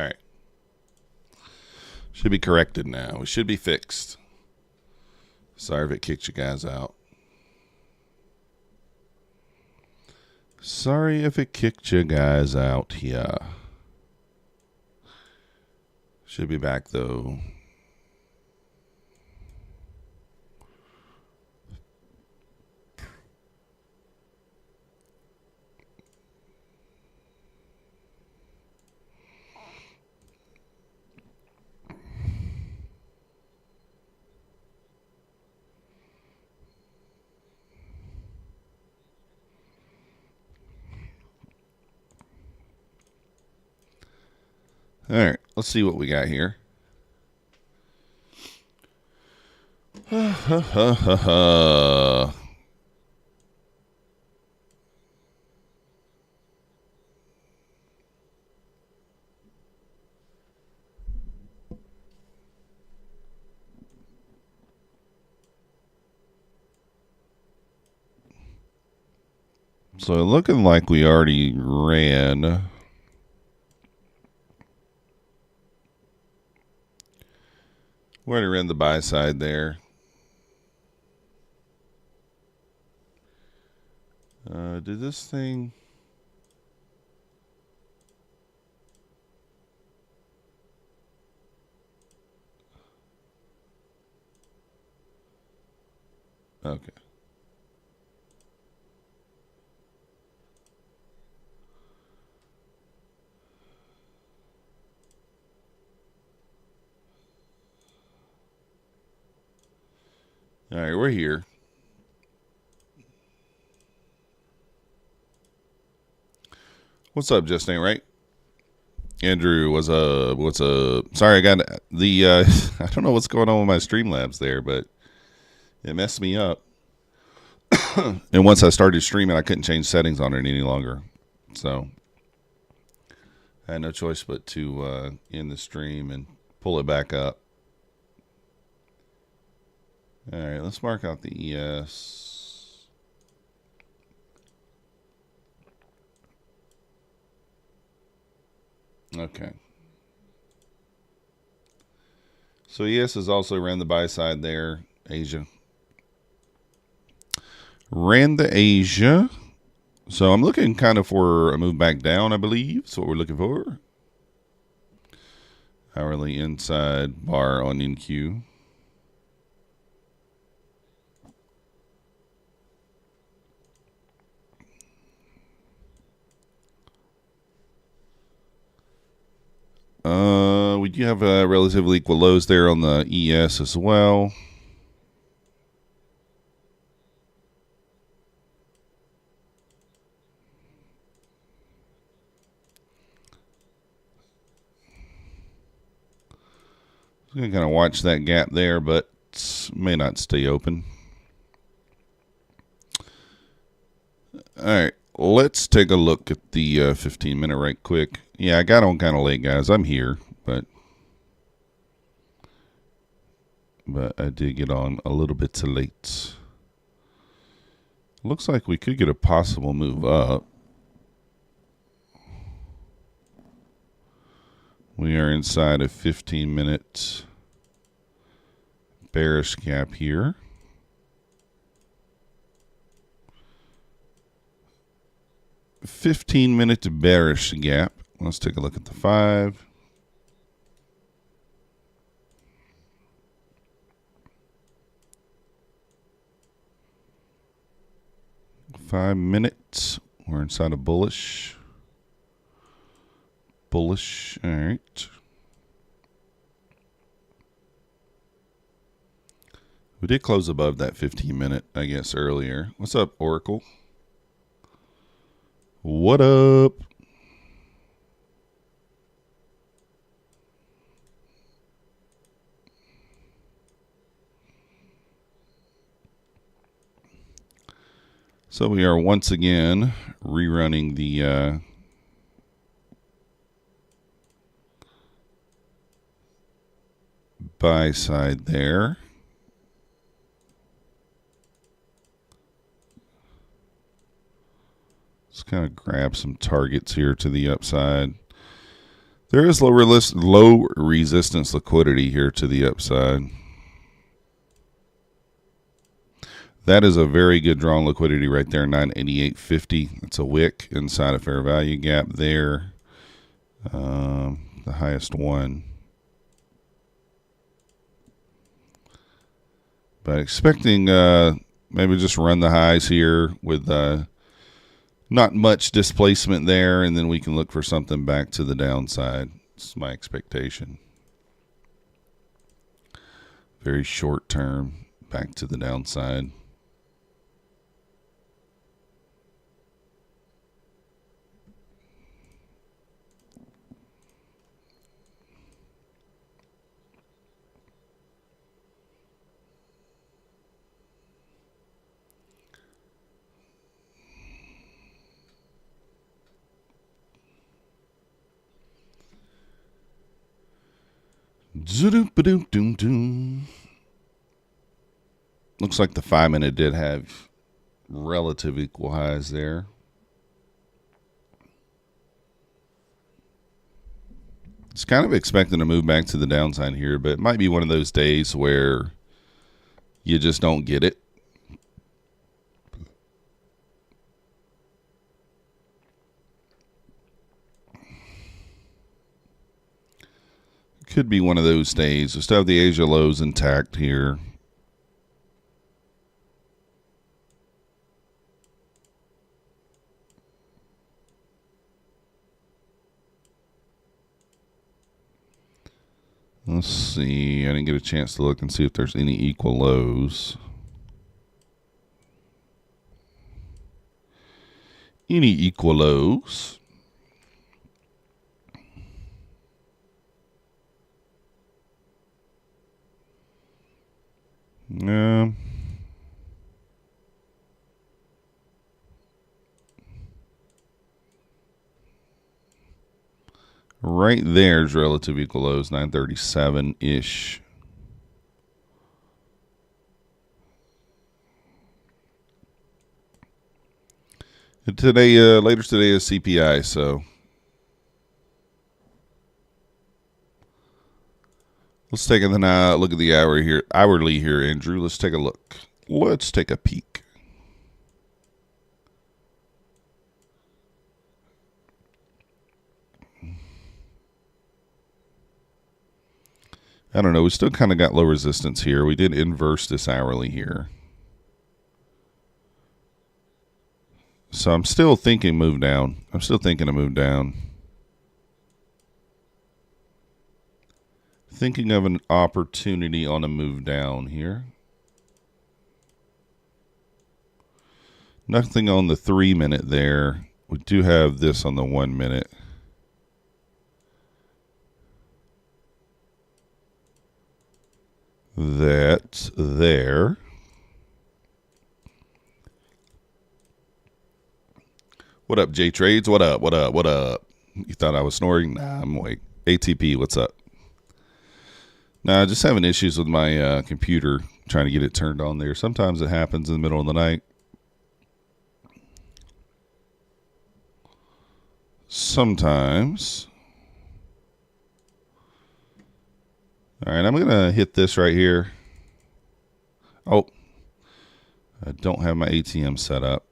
right. Should be corrected now. We should be fixed. Sorry if it kicked you guys out. Sorry if it kicked you guys out here. Should be back though. All right, let's see what we got here. So looking like we already ran. We already ran the buy side there. Did this thing? Okay. All right, we're here. What's up, Just Ain't Right? Andrew, what's up? Sorry, I got the, I don't know what's going on with my Streamlabs there, but it messed me up. And once I started streaming, I couldn't change settings on it any longer. So I had no choice but to end the stream and pull it back up. All right, let's mark out the ES. Okay. So ES is also ran the buy side there, Asia. Ran the Asia. So I'm looking kind of for a move back down, I believe. That's what we're looking for. Hourly inside bar on NQ. We do have relatively equal lows there on the ES as well. I'm going to kind of watch that gap there, but may not stay open. All right, let's take a look at the 15-minute right quick. Yeah, I got on kind of late, guys. I'm here, but I did get on a little bit too late. Looks like we could get a possible move up. We are inside a 15-minute bearish gap here. A 15-minute bearish gap. Let's take a look at the 5. Five minutes. We're inside a bullish. Bullish. All right. We did close above that 15-minute, I guess, earlier. What's up, Oracle? What up? So we are once again rerunning the buy side there. Let's kind of grab some targets here to the upside. There is low resistance liquidity here to the upside. That is a very good drawn liquidity right there, 988.50. It's a wick inside a fair value gap there. The highest one. But expecting maybe just run the highs here with not much displacement there, and then we can look for something back to the downside. It's my expectation. Very short term, back to the downside. Looks like the 5-minute did have relative equal highs there. It's kind of expecting to move back to the downside here, but it might be one of those days where you just don't get it. Could be one of those days. We still have the Asia lows intact here. Let's see. I didn't get a chance to look and see if there's any equal lows. Any equal lows? No. Right there's relative equal lows, 937-ish. Today, later today is CPI, so let's take a look at the hourly here, Andrew. Let's take a look. Let's take a peek. I don't know. We still kind of got low resistance here. We did inverse this hourly here. So I'm still thinking move down. I'm still thinking a move down. Thinking of an opportunity on a move down here. Nothing on the 3-minute there. We do have this on the 1-minute. That's there. What up, J Trades? What up? What up? What up? You thought I was snoring? Nah, I'm awake. ATP, what's up? Nah, just having issues with my computer, trying to get it turned on there. Sometimes it happens in the middle of the night. Sometimes. All right, I'm going to hit this right here. Oh, I don't have my ATM set up.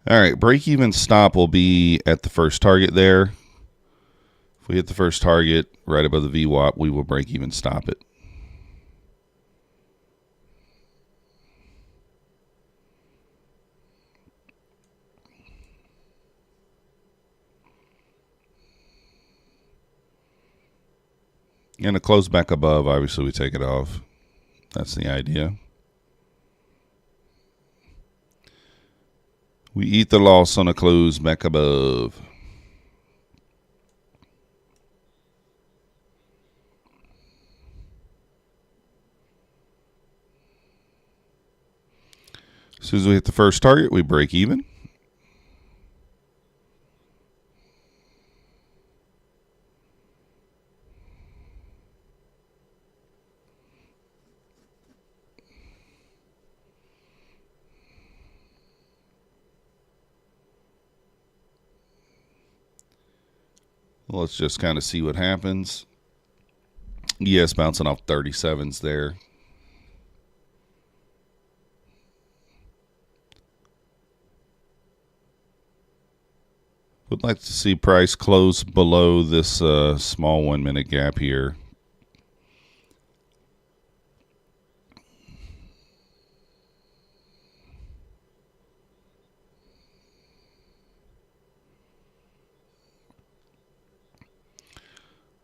All right, break-even stop will be at the first target there. If we hit the first target right above the VWAP, we will break-even stop it. And a close back above, obviously we take it off. That's the idea. We eat the loss on a close back above. As soon as we hit the first target, we break even. Let's just kind of see what happens. Yes, bouncing off 37s there. Would like to see price close below this small 1 minute gap here.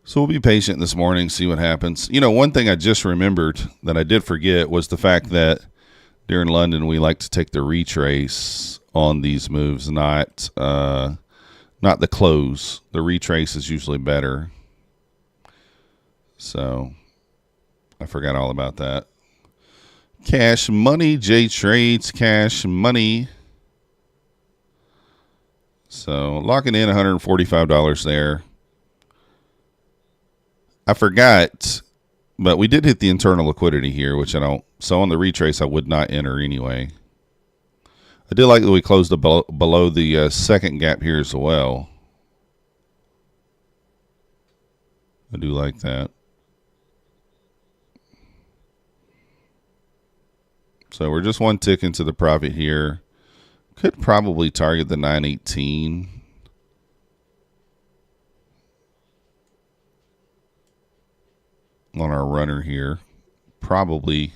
So we'll be patient this morning, see what happens. You know, one thing I just remembered that I did forget was the fact that during London we like to take the retrace on these moves, not the close. The retrace is usually better. So I forgot all about that. Cash money, J Trades, cash money. So locking in $145 there. I forgot, but we did hit the internal liquidity here, which I don't. So on the retrace, I would not enter anyway. I did like that we closed below the second gap here as well. I do like that. So we're just one tick into the profit here. Could probably target the 918. On our runner here. Probably.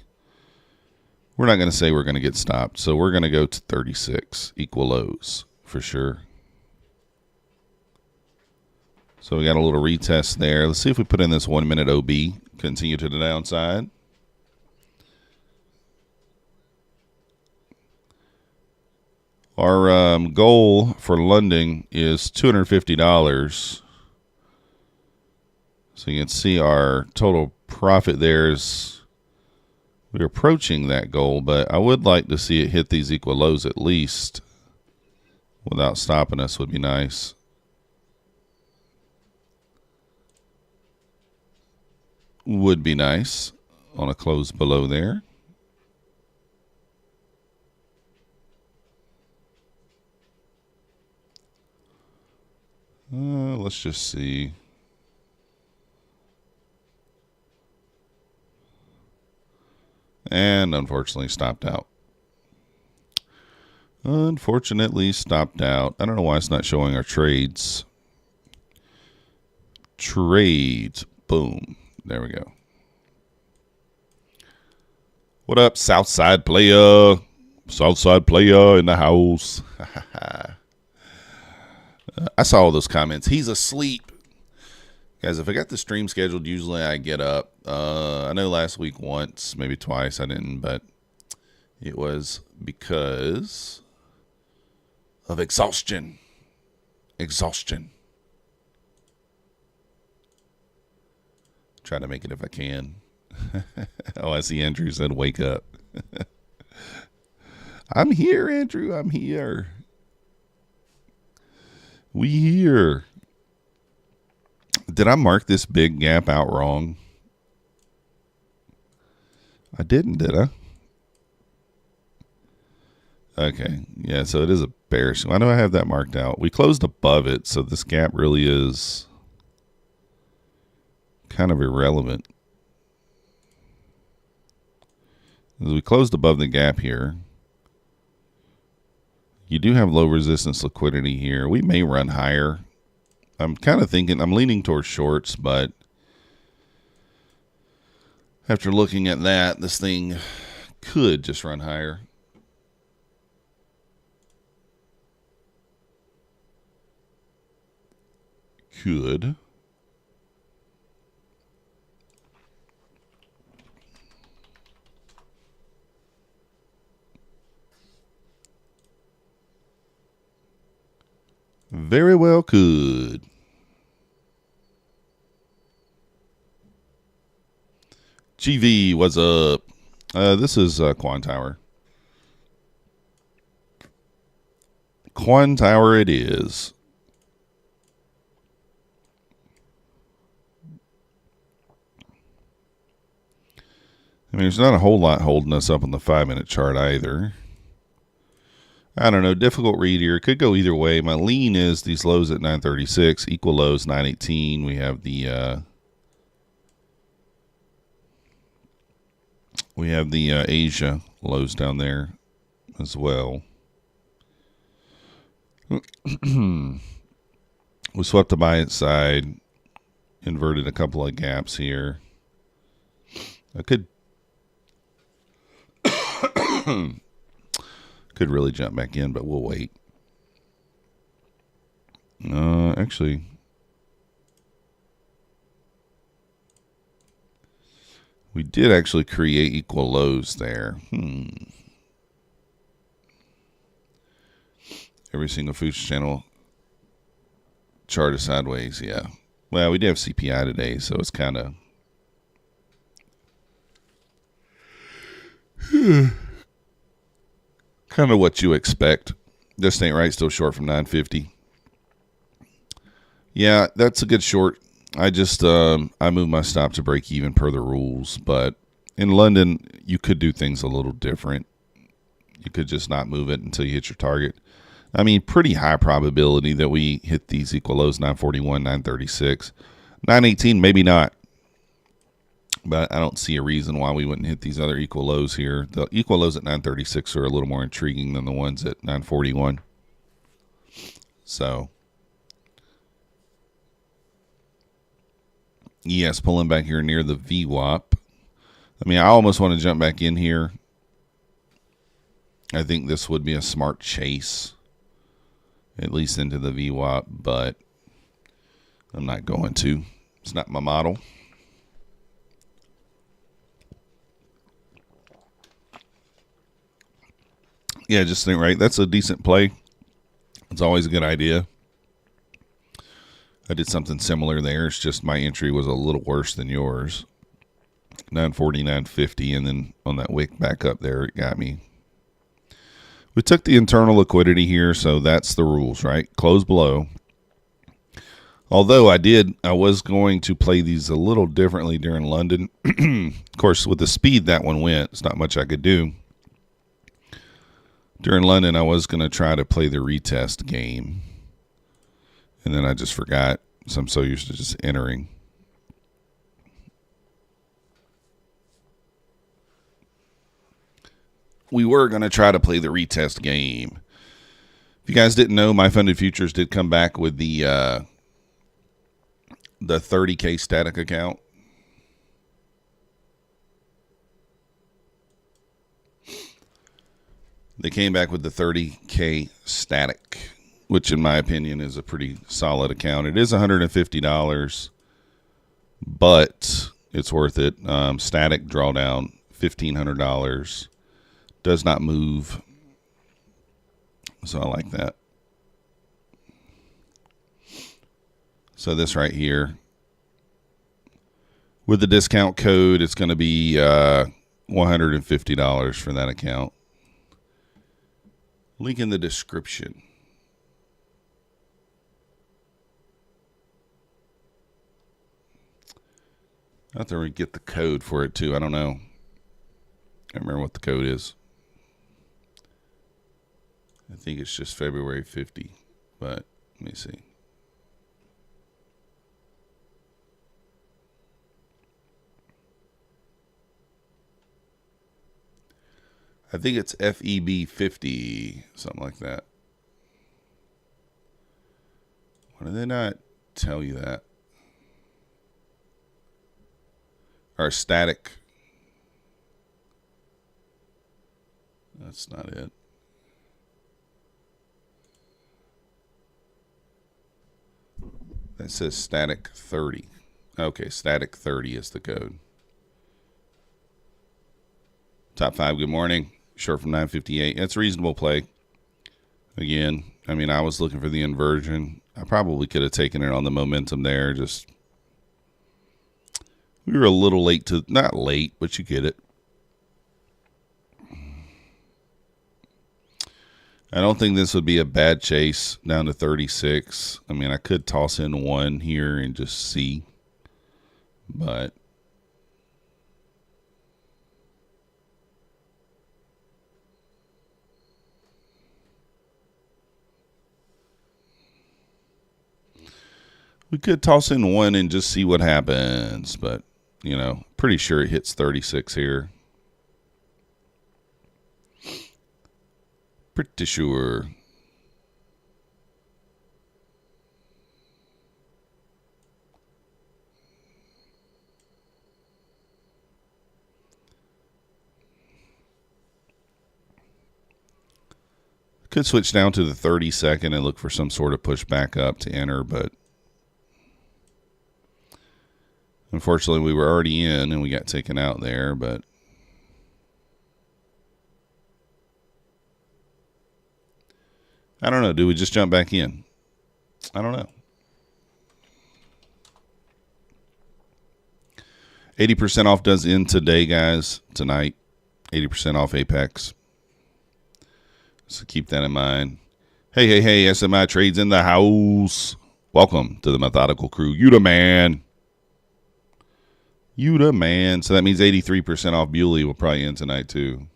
We're not going to say we're going to get stopped. So we're going to go to 36 equal lows for sure. So we got a little retest there. Let's see if we put in this 1 minute OB. Continue to the downside. Our goal for London is $250. So you can see our total profit there is, we're approaching that goal, but I would like to see it hit these equal lows at least without stopping us would be nice. Would be nice on a close below there. Let's just see. And unfortunately stopped out. Unfortunately stopped out. I don't know why it's not showing our trades. Trades. Boom. There we go. What up, Southside player? Southside player in the house. I saw all those comments. He's asleep. Guys, if I got the stream scheduled, usually I get up. I know last week once, maybe twice I didn't, but it was because of exhaustion. Exhaustion. Try to make it if I can. Oh, I see Andrew said wake up. I'm here, Andrew. I'm here. We here. Did I mark this big gap out wrong? I didn't, did I? Okay. Yeah, so it is a bearish. Why do I have that marked out? We closed above it, so this gap really is kind of irrelevant. As we closed above the gap here. You do have low resistance liquidity here. We may run higher. I'm kind of thinking, I'm leaning towards shorts, but after looking at that, this thing could just run higher. Could. Very well could. GV, what's up? This is Quan Tower. Quan Tower it is. I mean, there's not a whole lot holding us up on the 5-minute chart either. I don't know. Difficult read here. It could go either way. My lean is these lows at 936, equal lows 918. We have the Asia lows down there as well. We swept the buy it side, inverted a couple of gaps here. I could really jump back in, but we'll wait. Actually, we did actually create equal lows there. Every single futures channel chart is sideways, yeah. Well, we did have CPI today, so it's kind of what you expect. This ain't right, still short from 950. Yeah, that's a good short. I just I moved my stop to break even per the rules, but in London you could do things a little different. You could just not move it until you hit your target. I mean, pretty high probability that we hit these equal lows, 941, 936. 918, maybe not. But I don't see a reason why we wouldn't hit these other equal lows here. The equal lows at 936 are a little more intriguing than the ones at 941. So, yes, pulling back here near the VWAP. I mean, I almost want to jump back in here. I think this would be a smart chase, at least into the VWAP, but I'm not going to. It's not my model. Yeah, just think, right? That's a decent play. It's always a good idea. I did something similar there. It's just my entry was a little worse than yours. 940, 950, and then on that wick back up there, it got me. We took the internal liquidity here, so that's the rules, right? Close below. Although I was going to play these a little differently during London. Of course, with the speed that one went, it's not much I could do. During London, I was going to try to play the retest game. And then I just forgot. So I'm so used to just entering. We were going to try to play the retest game. If you guys didn't know, My Funded Futures did come back with the 30K static account. They came back with the 30K static, which in my opinion is a pretty solid account. It is $150, but it's worth it. Static drawdown, $1,500. Does not move. So I like that. So this right here, with the discount code, it's going to be $150 for that account. Link in the description. I have to get the code for it too. I don't know. I can't remember what the code is. I think it's just February 50, but let me see. I think it's FEB 50, something like that. Why do they not tell you that? Or static. That's not it. That says static 30. Okay, static 30 is the code. Top 5, good morning. Short from 958. That's a reasonable play. Again, I mean, I was looking for the inversion. I probably could have taken it on the momentum there. Just, we were a little late to, not late, but you get it. I don't think this would be a bad chase down to 36. I mean, I could toss in one here and just see, but we could toss in one and just see what happens. But, you know, pretty sure it hits 36 here. Pretty sure. Could switch down to the 30-second and look for some sort of push back up to enter, but unfortunately we were already in and we got taken out there, but I don't know. Do we just jump back in? I don't know. 80% off does end today, guys. Tonight. 80% off Apex. So keep that in mind. Hey, SMI Trades in the house. Welcome to the Methodical Crew. You the man. You the man. So that means 83% off Buley will probably end tonight too.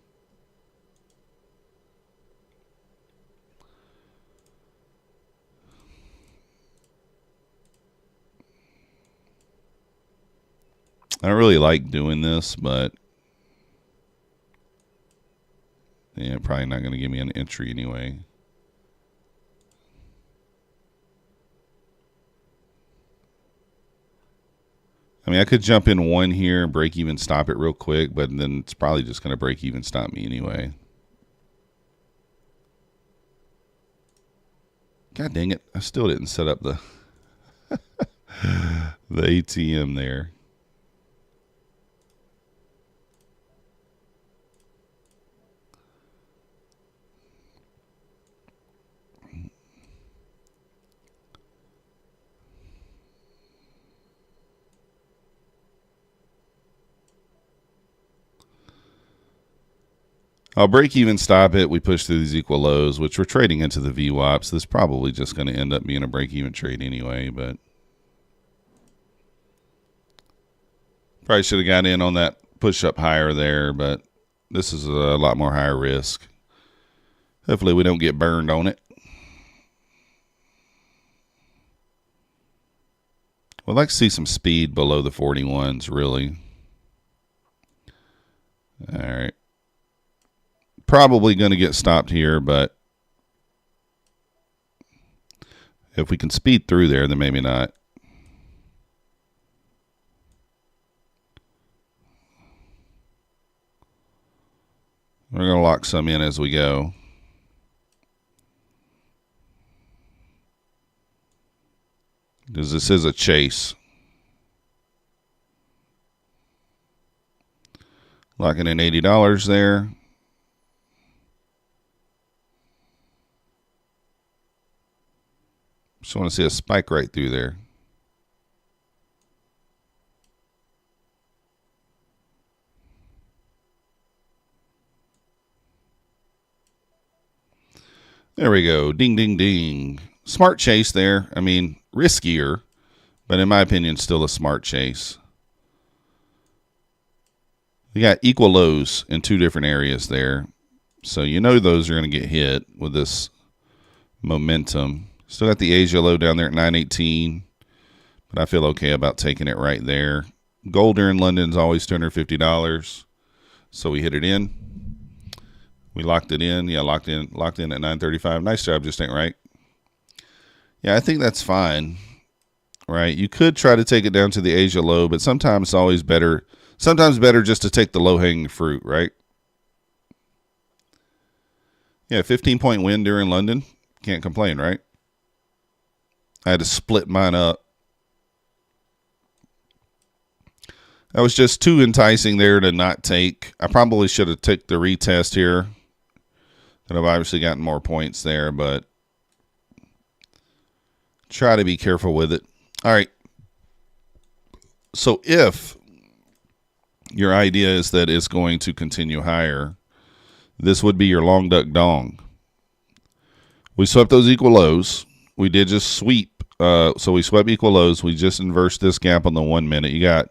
I don't really like doing this, but yeah, probably not going to give me an entry anyway. I mean, I could jump in one here and break even stop it real quick, but then it's probably just going to break even stop me anyway. God dang it. I still didn't set up the the ATM there. I'll break even stop it. We push through these equal lows, which we're trading into the VWAP. So this is probably just going to end up being a break even trade anyway, but probably should have got in on that push up higher there, but this is a lot more higher risk. Hopefully we don't get burned on it. I'd like to see some speed below the 41s, really. All right. Probably going to get stopped here, but if we can speed through there, then maybe not. We're going to lock some in as we go. Because this is a chase. Locking in $80 there. Just want to see a spike right through there. There we go. Ding, ding, ding. Smart chase there. I mean, riskier, but in my opinion, still a smart chase. We got equal lows in two different areas there. So you know those are going to get hit with this momentum. Still got the Asia low down there at 918, but I feel okay about taking it right there. Gold during London is always $250, so we hit it in. We locked it in. Yeah, locked in at 935. Nice job, just ain't right. Yeah, I think that's fine. Right? You could try to take it down to the Asia low, but sometimes it's always better. Sometimes better just to take the low-hanging fruit, right? Yeah, 15-point win during London. Can't complain, right? I had to split mine up. That was just too enticing there to not take. I probably should have taken the retest here. And I've obviously gotten more points there, but try to be careful with it. All right. So if your idea is that it's going to continue higher, this would be your long duck dong. We swept those equal lows. We did just sweep. So we swept equal lows. We just inversed this gap on the 1 minute. You got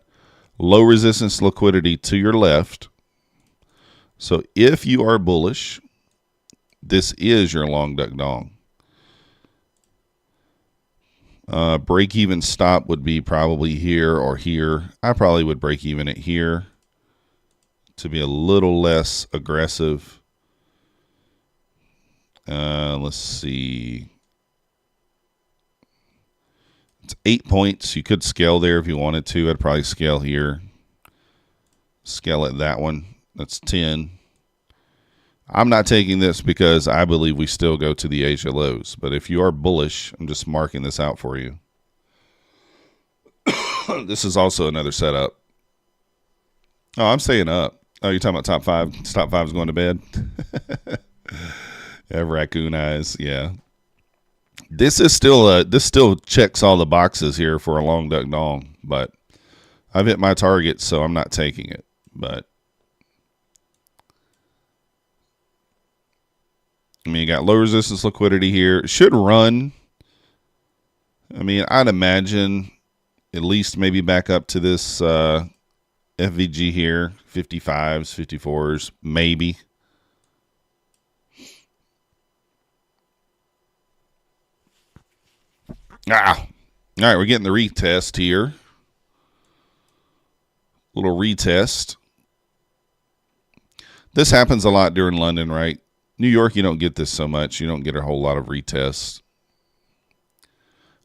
low resistance liquidity to your left. So if you are bullish, this is your long duck dong. Break even stop would be probably here or here. I probably would break even at here to be a little less aggressive. Let's see. It's 8 points. You could scale there if you wanted to. I'd probably scale here. Scale at that one. That's 10. I'm not taking this because I believe we still go to the Asia lows. But if you are bullish, I'm just marking this out for you. This is also another setup. Oh, I'm staying up. Oh, you're talking about top five? Top five's going to bed? Have raccoon eyes. Yeah. This is still this still checks all the boxes here for a long duck dong, but I've hit my target, so I'm not taking it. But I mean, you got low resistance liquidity here. It should run. I mean, I'd imagine at least maybe back up to this FVG here, 55s, 54s, maybe. All right, we're getting the retest here. Little retest. This happens a lot during London, right? New York, you don't get this so much. You don't get a whole lot of retests.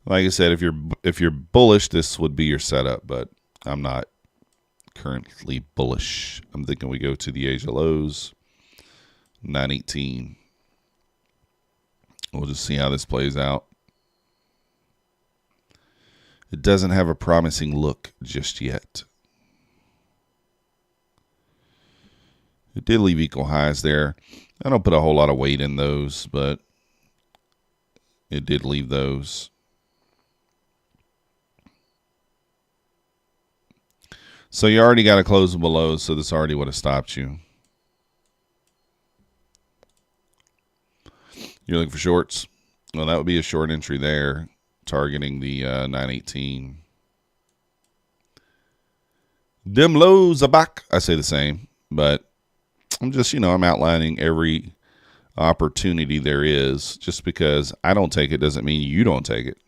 Like I said, if you're bullish, this would be your setup, but I'm not currently bullish. I'm thinking we go to the Asia lows, 918. We'll just see how this plays out. It doesn't have a promising look just yet. It did leave equal highs there. I don't put a whole lot of weight in those, but it did leave those. So you already got a close below, so this already would have stopped you. You're looking for shorts? Well, that would be a short entry there, targeting the 918. Them lows are back. I say the same, but I'm just, I'm outlining every opportunity there is. Just because I don't take it doesn't mean you don't take it.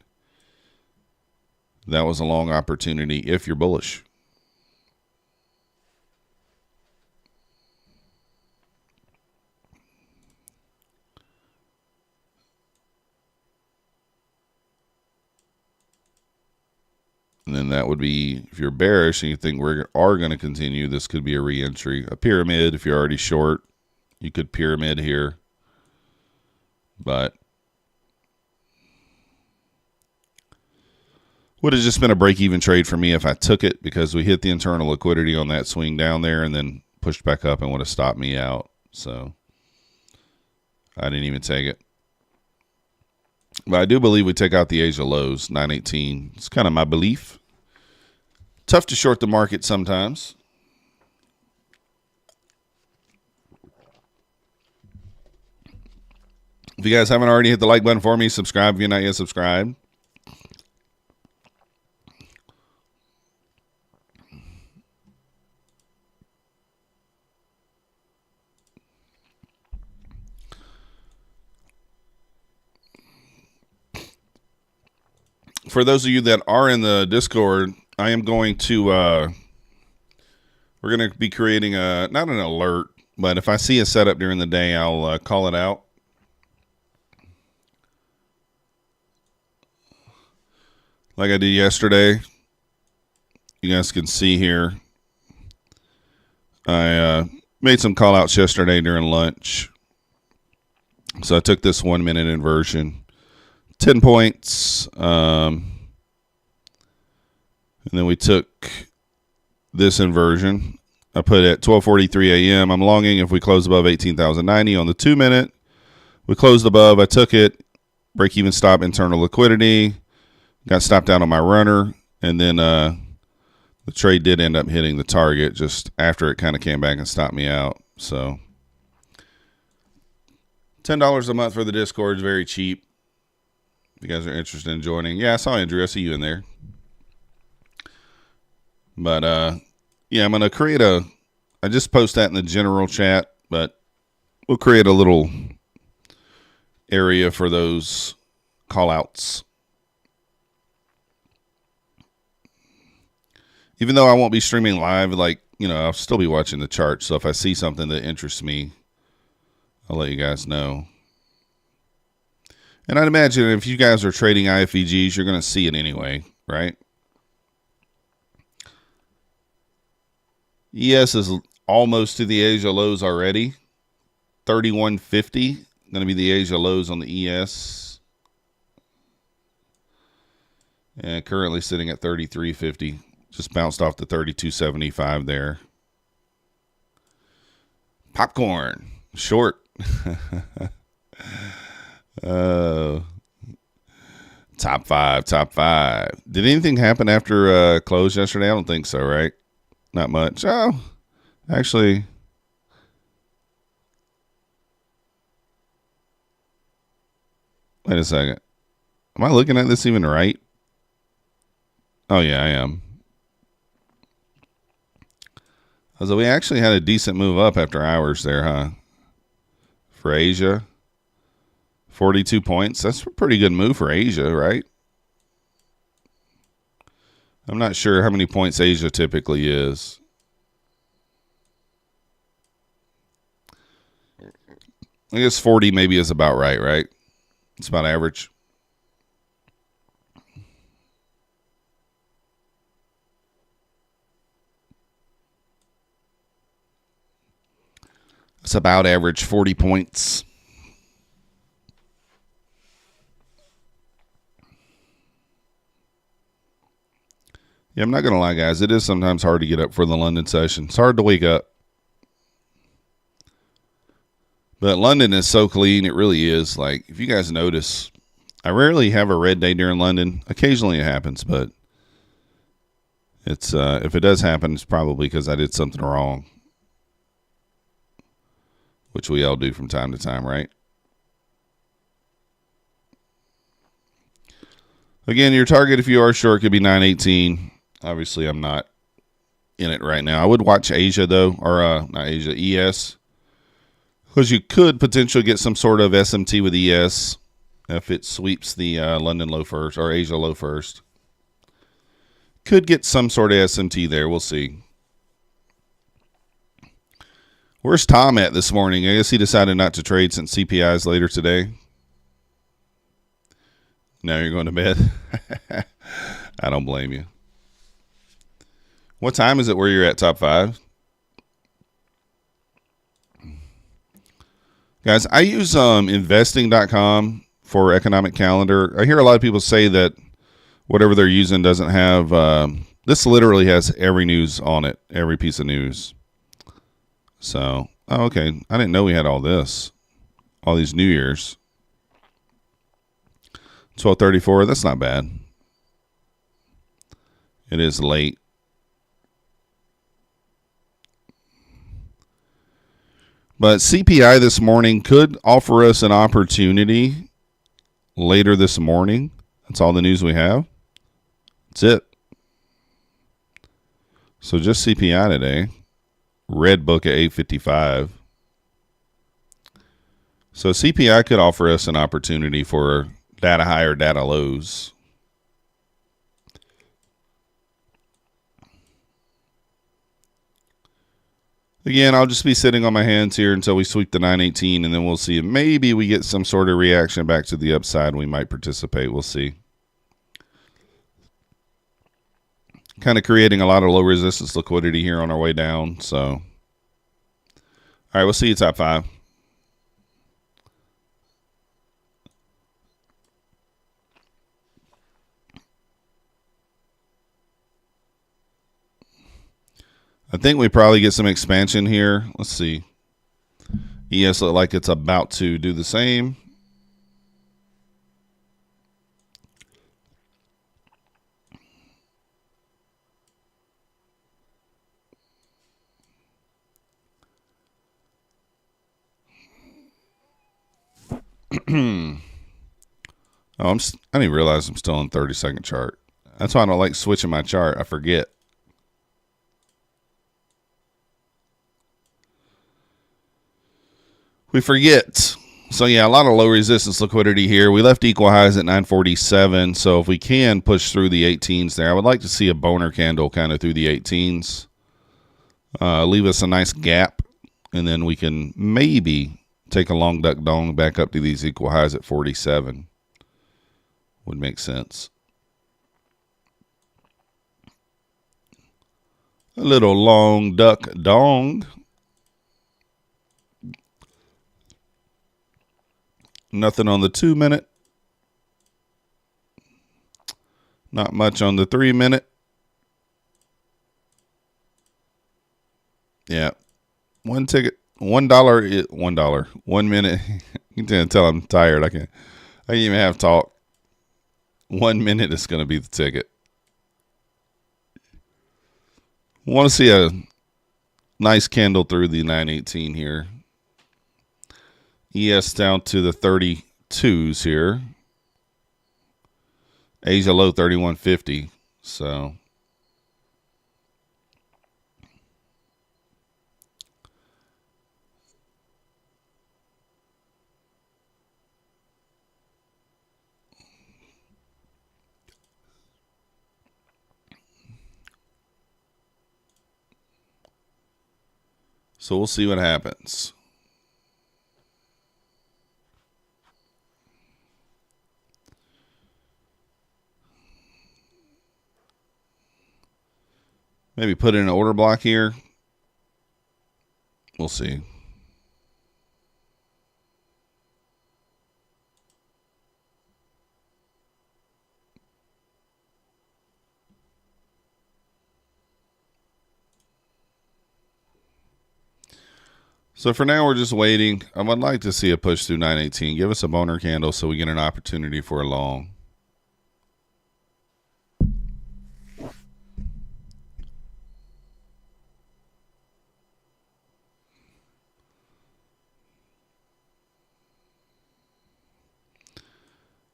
That was a long opportunity if you're bullish. And then that would be, if you're bearish and you think we are going to continue, this could be a re-entry. A pyramid, if you're already short, you could pyramid here. But would have just been a break-even trade for me if I took it, because we hit the internal liquidity on that swing down there and then pushed back up and would have stopped me out. So I didn't even take it. But I do believe we take out the Asia lows, 918. It's kind of my belief. Tough to short the market sometimes. If you guys haven't already hit the like button for me, subscribe if you're not yet subscribed. For those of you that are in the Discord, I am going to, we're going to be creating not an alert, but if I see a setup during the day, I'll call it out. Like I did yesterday. You guys can see here. I made some call outs yesterday during lunch. So I took this 1 minute inversion. 10 points. And then we took this inversion. I put it at 12:43 a.m. I'm longing if we close above 18,090 on the 2 minute. We closed above. I took it. Break even stop, internal liquidity. Got stopped out on my runner. And then the trade did end up hitting the target just after it kind of came back and stopped me out. So $10 a month for the Discord is very cheap. If you guys are interested in joining. Yeah, I saw Andrew. I see you in there. But, yeah, I'm going to create I just post that in the general chat, but we'll create a little area for those call-outs. Even though I won't be streaming live, like, I'll still be watching the chart. So if I see something that interests me, I'll let you guys know. And I'd imagine if you guys are trading IFEGs, you're going to see it anyway, right? ES is almost to the Asia lows already. 31.50, going to be the Asia lows on the ES. And currently sitting at 33.50. Just bounced off the 32.75 there. Popcorn. Short. Top five. Did anything happen after close yesterday? I don't think so, right? Not much. Oh, actually, wait a second. Am I looking at this even right? Oh, yeah, I am. So we actually had a decent move up after hours there, huh? For Asia. 42 points. That's a pretty good move for Asia, right? I'm not sure how many points Asia typically is. I guess 40 maybe is about right? It's about average. It's about average 40 points. Yeah, I'm not going to lie, guys. It is sometimes hard to get up for the London session. It's hard to wake up. But London is so clean. It really is. Like, if you guys notice, I rarely have a red day during London. Occasionally it happens, but it's if it does happen, it's probably because I did something wrong, which we all do from time to time, right? Again, your target, if you are short, could be 918. Obviously, I'm not in it right now. I would watch Asia, though, or not Asia, ES, because you could potentially get some sort of SMT with ES if it sweeps the London low first or Asia low first. Could get some sort of SMT there. We'll see. Where's Tom at this morning? I guess he decided not to trade since CPI is later today. Now you're going to bed? I don't blame you. What time is it where you're at, top five? Guys, I use investing.com for economic calendar. I hear a lot of people say that whatever they're using doesn't have this literally has every news on it, every piece of news. So, oh, okay. I didn't know we had all this, all these New Year's. 12:34, that's not bad. It is late. But CPI this morning could offer us an opportunity later this morning. That's all the news we have. That's it. So just CPI today. Red book at 855. So CPI could offer us an opportunity for data high or data lows. Again, I'll just be sitting on my hands here until we sweep the 918, and then we'll see if maybe we get some sort of reaction back to the upside. We might participate. We'll see. Kind of creating a lot of low resistance liquidity here on our way down. So, all right, we'll see you top five. I think we probably get some expansion here. Let's see. ES look like it's about to do the same. Oh, I didn't realize I'm still on 30-second chart. That's why I don't like switching my chart. I forget. We forget. So, yeah, a lot of low resistance liquidity here. We left equal highs at 947. So, if we can push through the 18s there, I would like to see a boner candle kind of through the 18s. Leave us a nice gap. And then we can maybe take a long duck dong back up to these equal highs at 47. Would make sense. A little long duck dong. Nothing on the 2-minute. Not much on the 3-minute. Yeah. One ticket. $1. 1 minute. You can tell I'm tired. I can't even have talk. 1 minute is going to be the ticket. Want to see a nice candle through the 918 here. ES down to the 32s here. Asia low 3150. So we'll see what happens. Maybe put in an order block here. We'll see. So for now, we're just waiting. I would like to see a push through 918. Give us a boner candle so we get an opportunity for a long.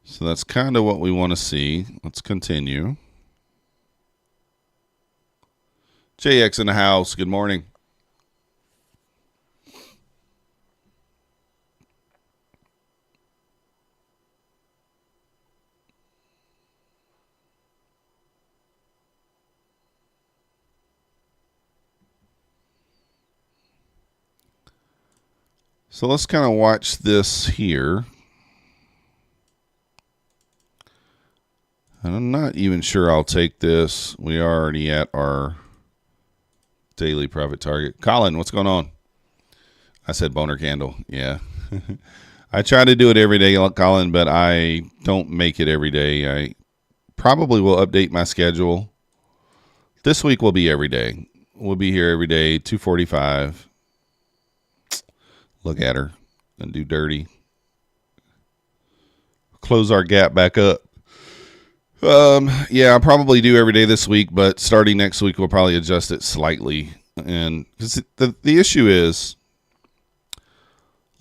So that's kind of what we want to see. Let's continue. JX in the house. Good morning. So let's kind of watch this here. And I'm not even sure I'll take this. We are already at our daily profit target. Colin, what's going on? I said boner candle. Yeah. I try to do it every day, Colin, but I don't make it every day. I probably will update my schedule. This week will be every day. We'll be here every day, 2:45. Look at her and do dirty. Close our gap back up. Yeah, I'll probably do every day this week, but starting next week, we'll probably adjust it slightly. And because the issue is,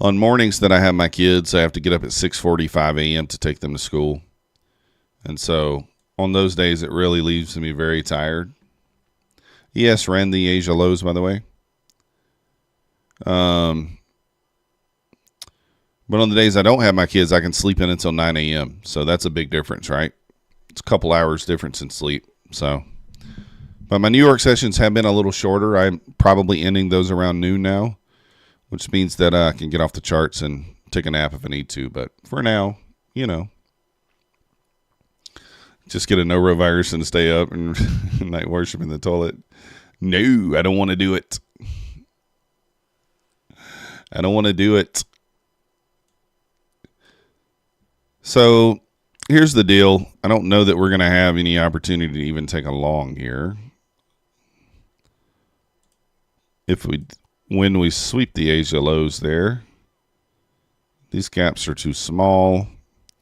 on mornings that I have my kids, I have to get up at 6:45 a.m. to take them to school. And so on those days, it really leaves me very tired. Yes, ran the Asia lows, by the way. But on the days I don't have my kids, I can sleep in until 9 a.m. So that's a big difference, right? It's a couple hours difference in sleep. So, but my New York sessions have been a little shorter. I'm probably ending those around noon now, which means that I can get off the charts and take a nap if I need to. But for now, just get a norovirus and stay up and night worship in the toilet. No, I don't want to do it. I don't want to do it. So here's the deal. I don't know that we're going to have any opportunity to even take a long here. When we sweep the Asia lows there, these gaps are too small.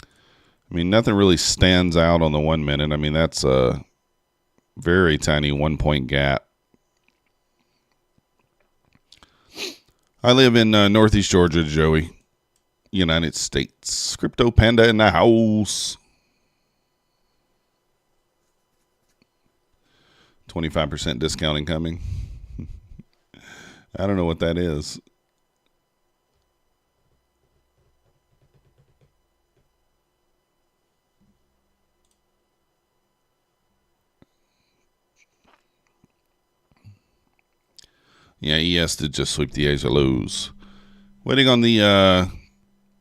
I mean, nothing really stands out on the 1 minute. I mean, that's a very tiny 1 point gap. I live in Northeast Georgia, Joey. United States. Crypto Panda in the house. 25% discounting coming. I don't know what that is. Yeah, ES did just sweep the Asia lows. Waiting on the,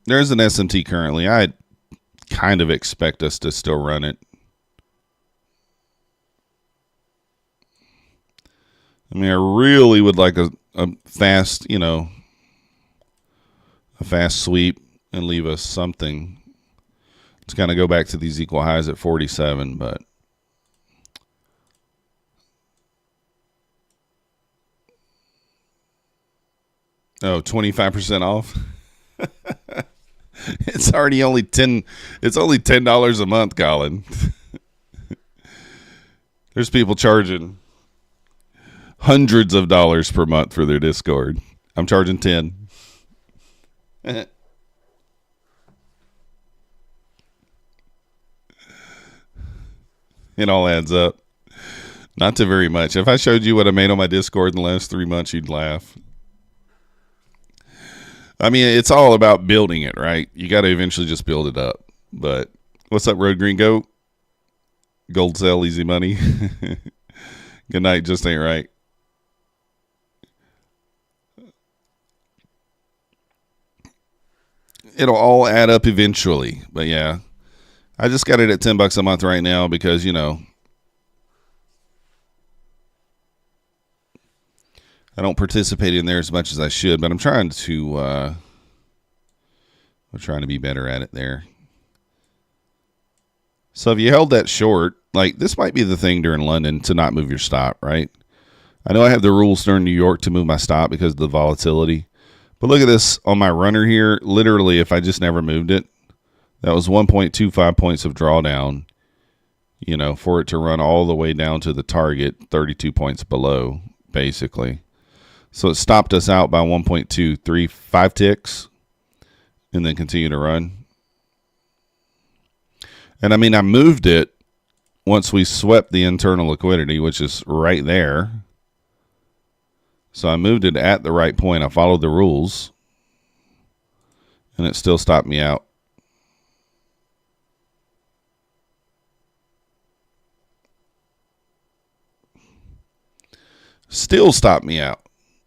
there's an SMT currently. I kind of expect us to still run it. I mean, I really would like a fast, a fast sweep and leave us something. Let's kind of go back to these equal highs at 47, but oh, 25% off. It's already only $10 a month, Colin. There's people charging hundreds of dollars per month for their Discord. I'm charging 10. It all adds up. Not to very much. If I showed you what I made on my Discord in the last 3 months, you'd laugh. I mean, it's all about building it, right? You got to eventually just build it up. But what's up, Road Green Goat? Gold sell, easy money. Good night, just ain't right. It'll all add up eventually. But yeah, I just got it at $10 a month right now because, I don't participate in there as much as I should, but I'm trying to be better at it there. So if you held that short, like this might be the thing during London to not move your stop, right? I know I have the rules during New York to move my stop because of the volatility. But look at this on my runner here. Literally, if I just never moved it, that was 1.25 points of drawdown, for it to run all the way down to the target, 32 points below, basically. So it stopped us out by 1.235 ticks and then continue to run. And I mean, I moved it once we swept the internal liquidity, which is right there. So I moved it at the right point. I followed the rules and it still stopped me out. Still stopped me out.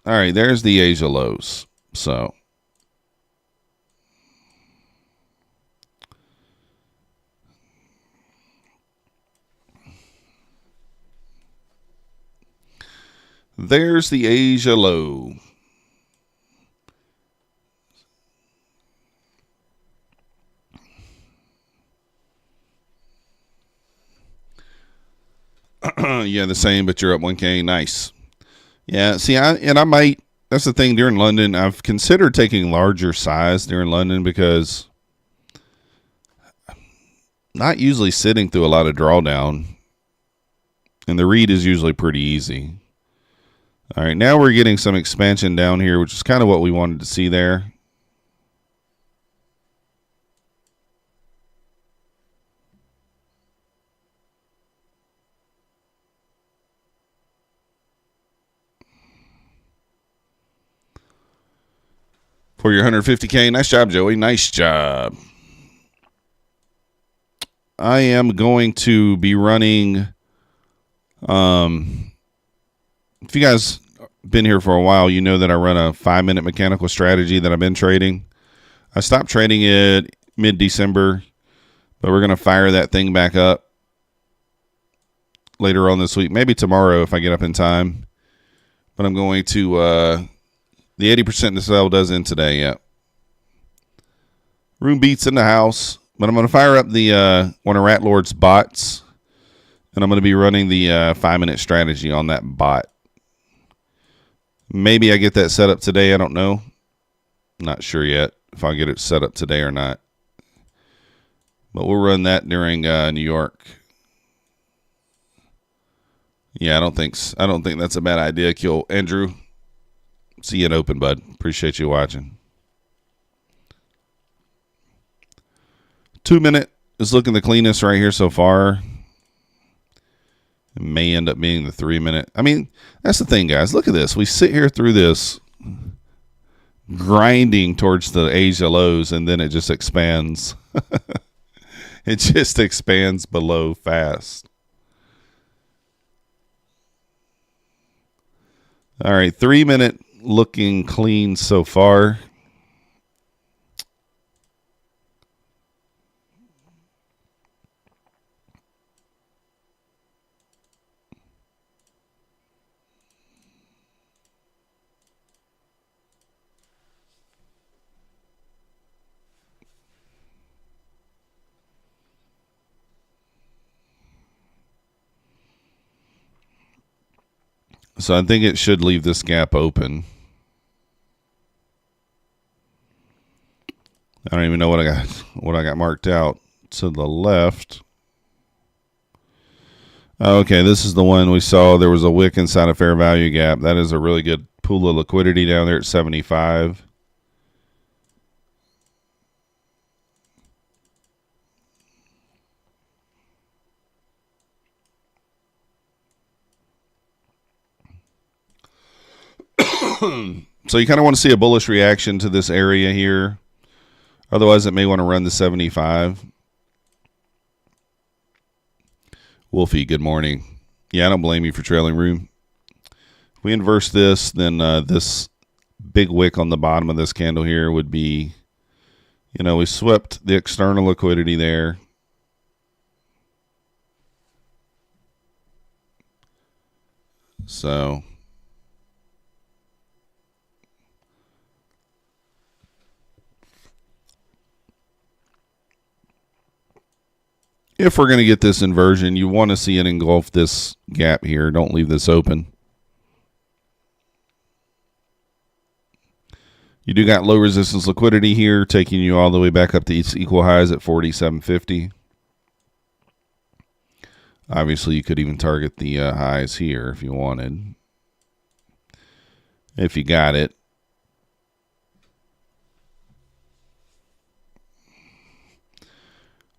All right, there's the Asia lows. So there's the Asia low. Yeah, the same, but you're up 1K. Nice. Yeah, see, I might, that's the thing during London. I've considered taking larger size during London because I'm not usually sitting through a lot of drawdown. And the read is usually pretty easy. All right, now we're getting some expansion down here, which is kind of what we wanted to see there. For your 150K. Nice job, Joey. Nice job. I am going to be running, if you guys been here for a while, you know that I run a 5-minute mechanical strategy that I've been trading. I stopped trading it mid-December, but we're going to fire that thing back up later on this week. Maybe tomorrow if I get up in time. But I'm going to... the 80% to sell does end today, yeah. Room beats in the house. But I'm going to fire up the one of Rat Lord's bots. And I'm going to be running the 5-minute strategy on that bot. Maybe I get that set up today. I don't know. Not sure yet if I'll get it set up today or not. But we'll run that during New York. Yeah, I don't think that's a bad idea. Kill Andrew. See you in open, bud. Appreciate you watching. 2 minute is looking the cleanest right here so far. It may end up being the 3 minute. I mean, that's the thing, guys. Look at this. We sit here through this grinding towards the Asia lows, and then it just expands. It just expands below fast. All right, 3 minute looking clean so far. So I think it should leave this gap open. I don't even know what I got marked out to the left. Okay, this is the one we saw. There was a wick inside a fair value gap. That is a really good pool of liquidity down there at 75. So you kind of want to see a bullish reaction to this area here. Otherwise, it may want to run the 75. Wolfie, good morning. Yeah, I don't blame you for trailing room. If we inverse this, then this big wick on the bottom of this candle here would be, you know, we swept the external liquidity there. So if we're going to get this inversion, you want to see it engulf this gap here. Don't leave this open. You do got low resistance liquidity here, taking you all the way back up to its equal highs at 47.50. Obviously, you could even target the highs here if you wanted. If you got it.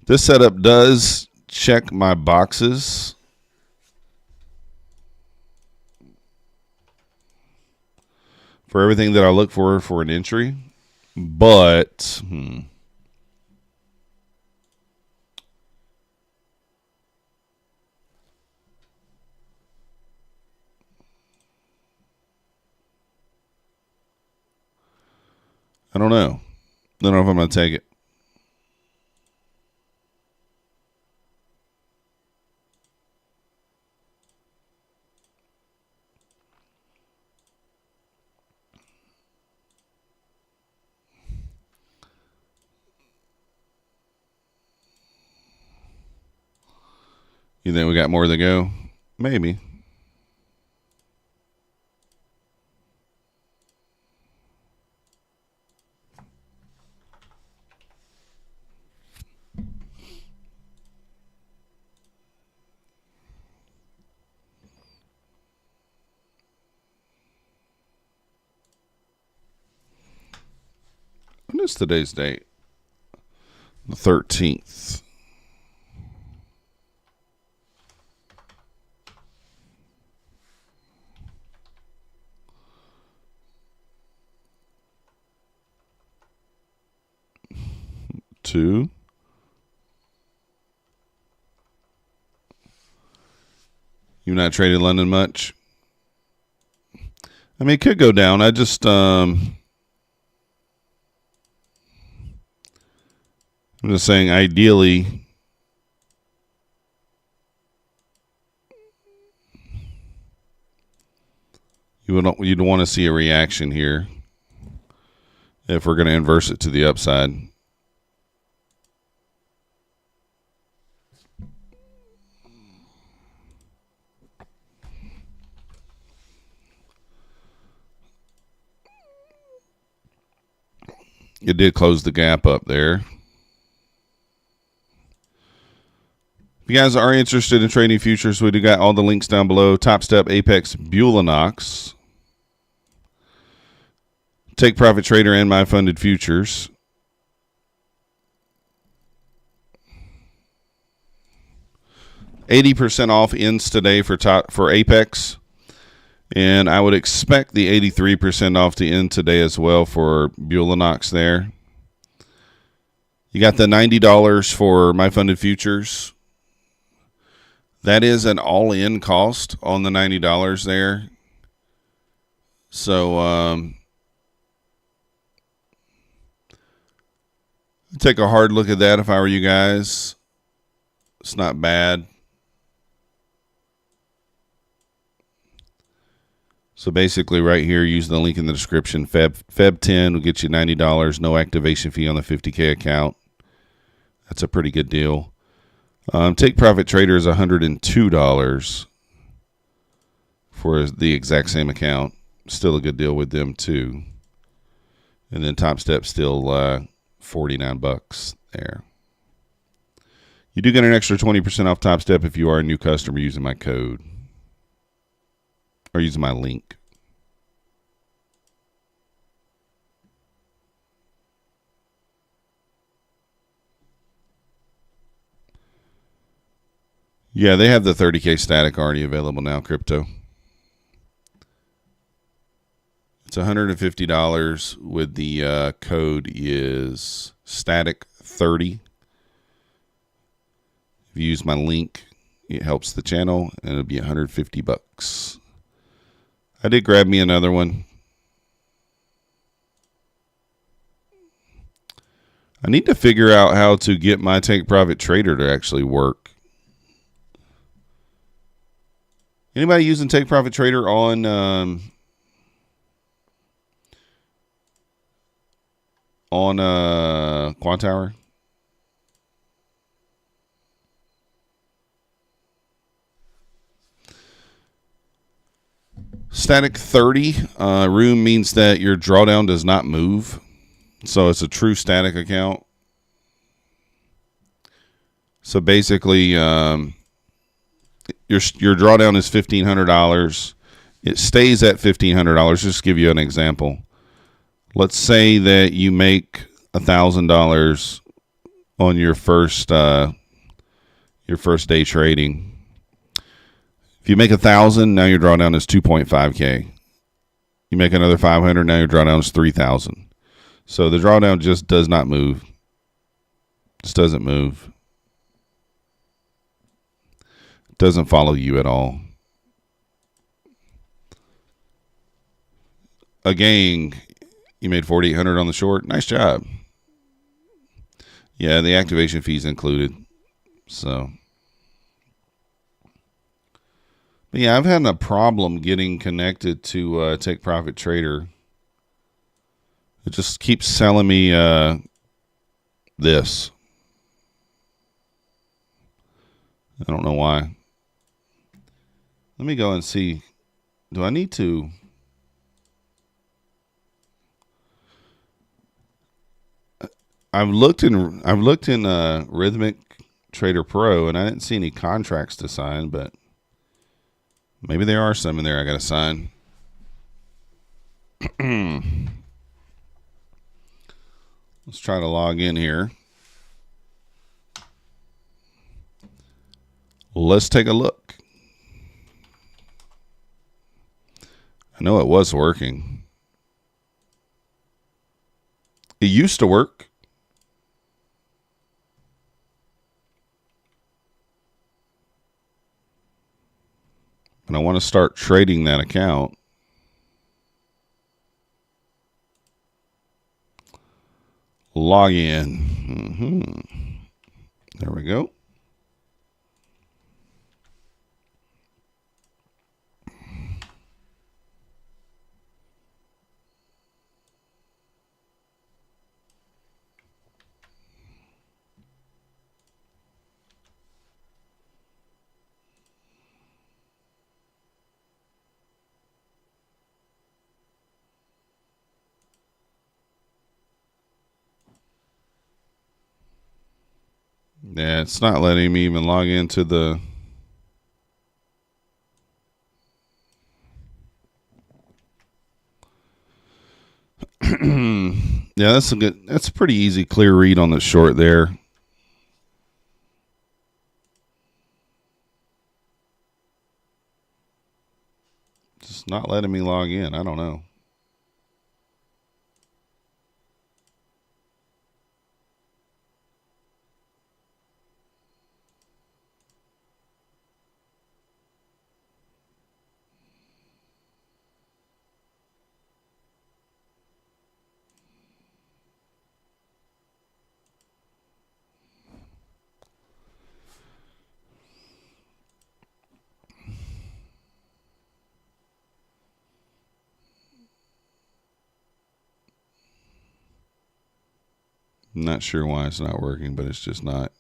This setup does check my boxes. For everything that I look for an entry. But, I don't know. I don't know if I'm going to take it. You think we got more to go? Maybe. When is today's date? The 13th. Two. You've not traded London much? I mean, it could go down. I just, I'm just saying, ideally, you'd want to see a reaction here if we're going to inverse it to the upside. It did close the gap up there. If you guys are interested in trading futures, we do got all the links down below. Topstep, APEX, Bulenox, Take Profit Trader, and My Funded Futures. 80% off ends today for APEX. And I would expect the 83% off to end today as well for Bulenox there. You got the $90 for My Funded Futures. That is an all-in cost on the $90 there. So take a hard look at that if I were you guys. It's not bad. So basically right here, use the link in the description. Feb 10 will get you $90, no activation fee on the 50K account. That's a pretty good deal. Take Profit Trader is $102 for the exact same account. Still a good deal with them too. And then Topstep still $49 there. You do get an extra 20% off Topstep if you are a new customer using my code or using my link. Yeah, they have the 30K static already available now, crypto. It's $150 with the code is static30. If you use my link, it helps the channel, and it'll be $150. I did grab me another one. I need to figure out how to get my Take Profit Trader to actually work. Anybody using Take Profit Trader on Quant Tower? Static 30 room means that your drawdown does not move. So it's a true static account. So basically, your drawdown is $1,500. It stays at $1,500. Just to give you an example. Let's say that you make $1,000 on your first day trading. If you make 1,000, now your drawdown is 2.5K. You make another 500, now your drawdown is 3,000. So the drawdown just does not move. Just doesn't move. It doesn't follow you at all. Again, you made 4,800 on the short. Nice job. Yeah, the activation fee's included. So. But yeah, I've had a problem getting connected to Take Profit Trader. It just keeps selling me this. I don't know why. Let me go and see. Do I need to? I've looked in Rhythmic Trader Pro, and I didn't see any contracts to sign, but maybe there are some in there I got to sign. Let's try to log in here. Let's take a look. I know it was working. It used to work. And I want to start trading that account. Log in. There we go. Yeah, it's not letting me even log into the... Yeah, that's a pretty easy, clear read on the short there. Just not letting me log in. I don't know. I'm not sure why it's not working, but it's just not.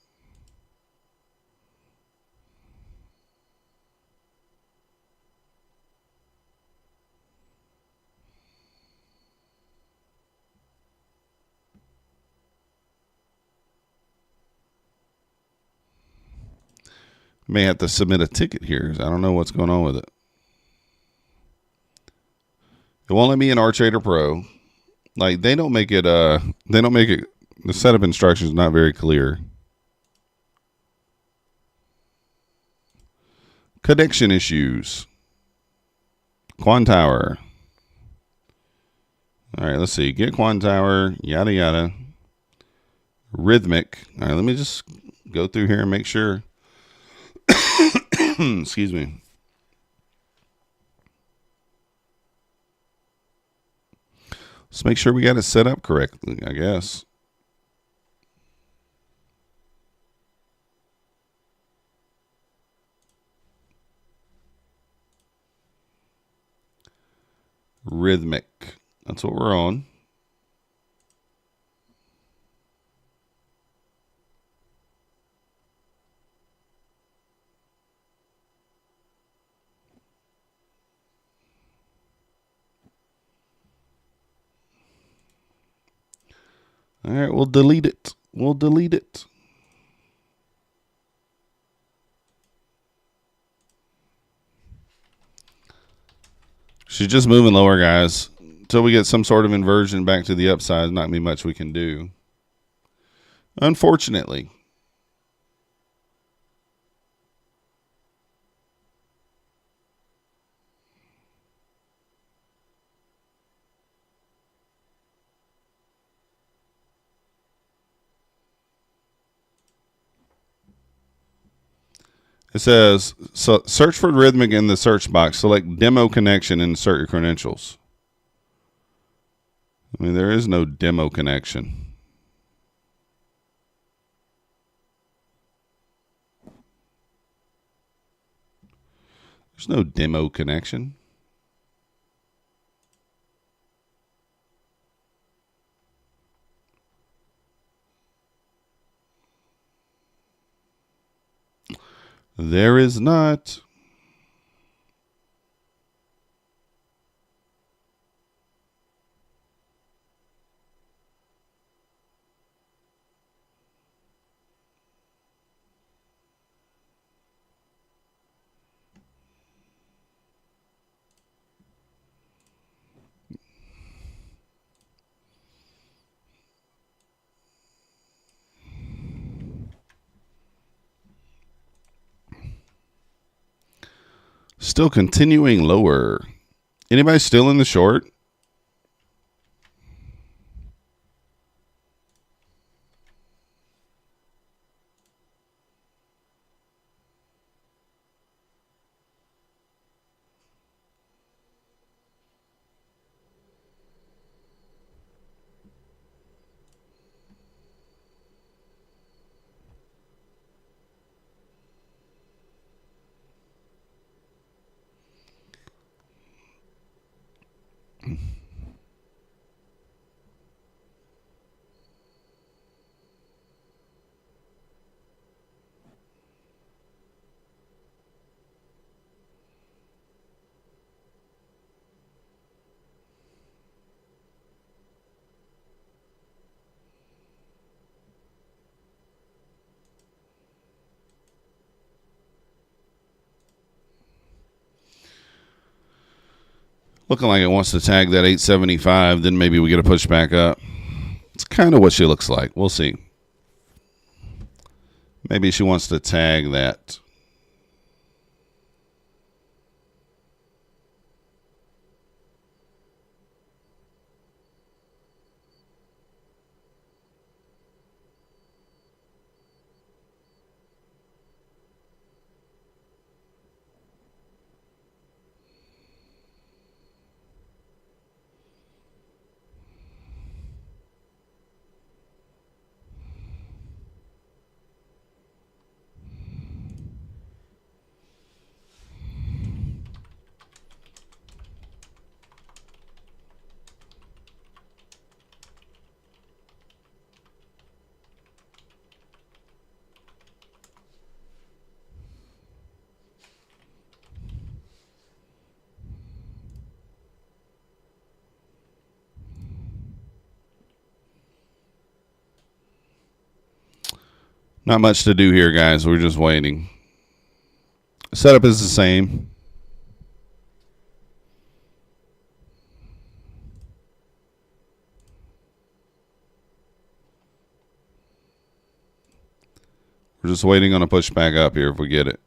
May have to submit a ticket here. I don't know what's going on with it. It won't let me in Archtrader Pro. Like they don't make it. The setup instructions not very clear. Connection issues. Quantower. All right, let's see. Get Quantower. Yada yada. Rhythmic. All right, let me just go through here and make sure. Excuse me. Let's make sure we got it set up correctly, I guess. Rhythmic. That's what we're on. All right, we'll delete it. We'll delete it. She's just moving lower, guys. Until we get some sort of inversion back to the upside, not be much we can do. Unfortunately. It says, so search for Rhythmic in the search box. Select demo connection and insert your credentials. I mean, there is no demo connection. There's no demo connection. There is not. Still continuing lower. Anybody still in the short? Looking like it wants to tag that 875. Then maybe we get a push back up. It's kind of what she looks like. We'll see. Maybe she wants to tag that. Not much to do here, guys. We're just waiting. Setup is the same. We're just waiting on a push back up here if we get it.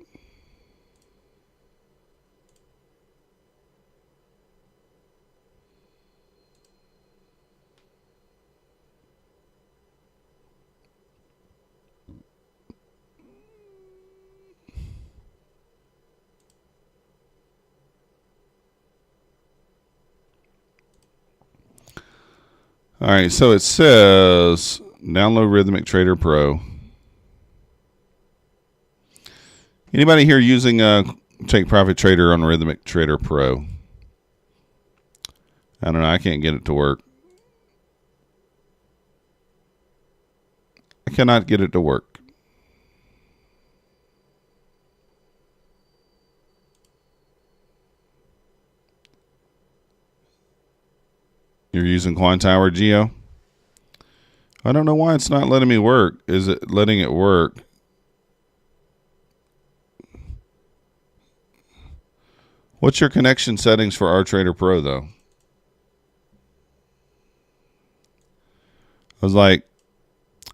All right, so it says download Rhythmic Trader Pro. Anybody here using Take Profit Trader on Rhythmic Trader Pro? I don't know. I can't get it to work. I cannot get it to work. You're using Quantower Geo? I don't know why it's not letting me work. Is it letting it work? What's your connection settings for RTrader Pro, though? I was like,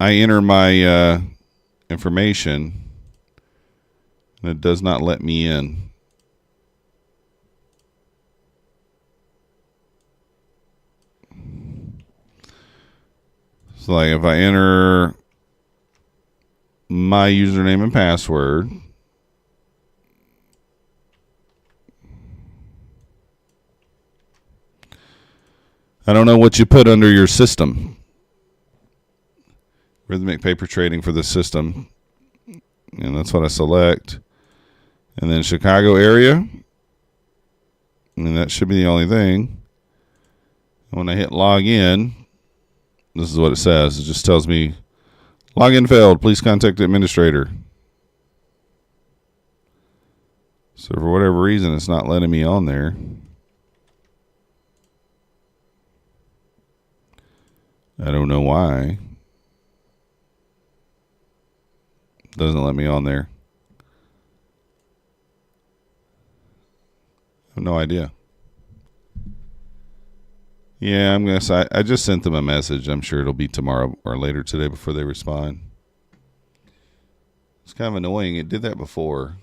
I enter my information, and it does not let me in. So like if I enter my username and password, I don't know what you put under your system. Rhythmic paper trading for the system. And that's what I select. And then Chicago area. And that should be the only thing. And when I hit log in, this is what it says. It just tells me, login failed. Please contact the administrator. So for whatever reason, it's not letting me on there. I don't know why. Doesn't let me on there. I have no idea. Yeah, I'm gonna say I just sent them a message. I'm sure it'll be tomorrow or later today before they respond. It's kind of annoying. It did that before.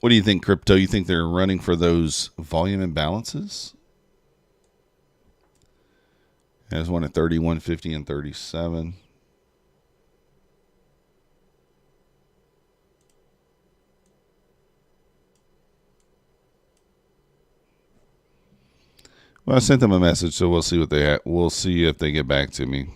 What do you think, crypto? You think they're running for those volume imbalances? There's one at 31, 50, and 37. Well, I sent them a message, so we'll see what they we'll see if they get back to me.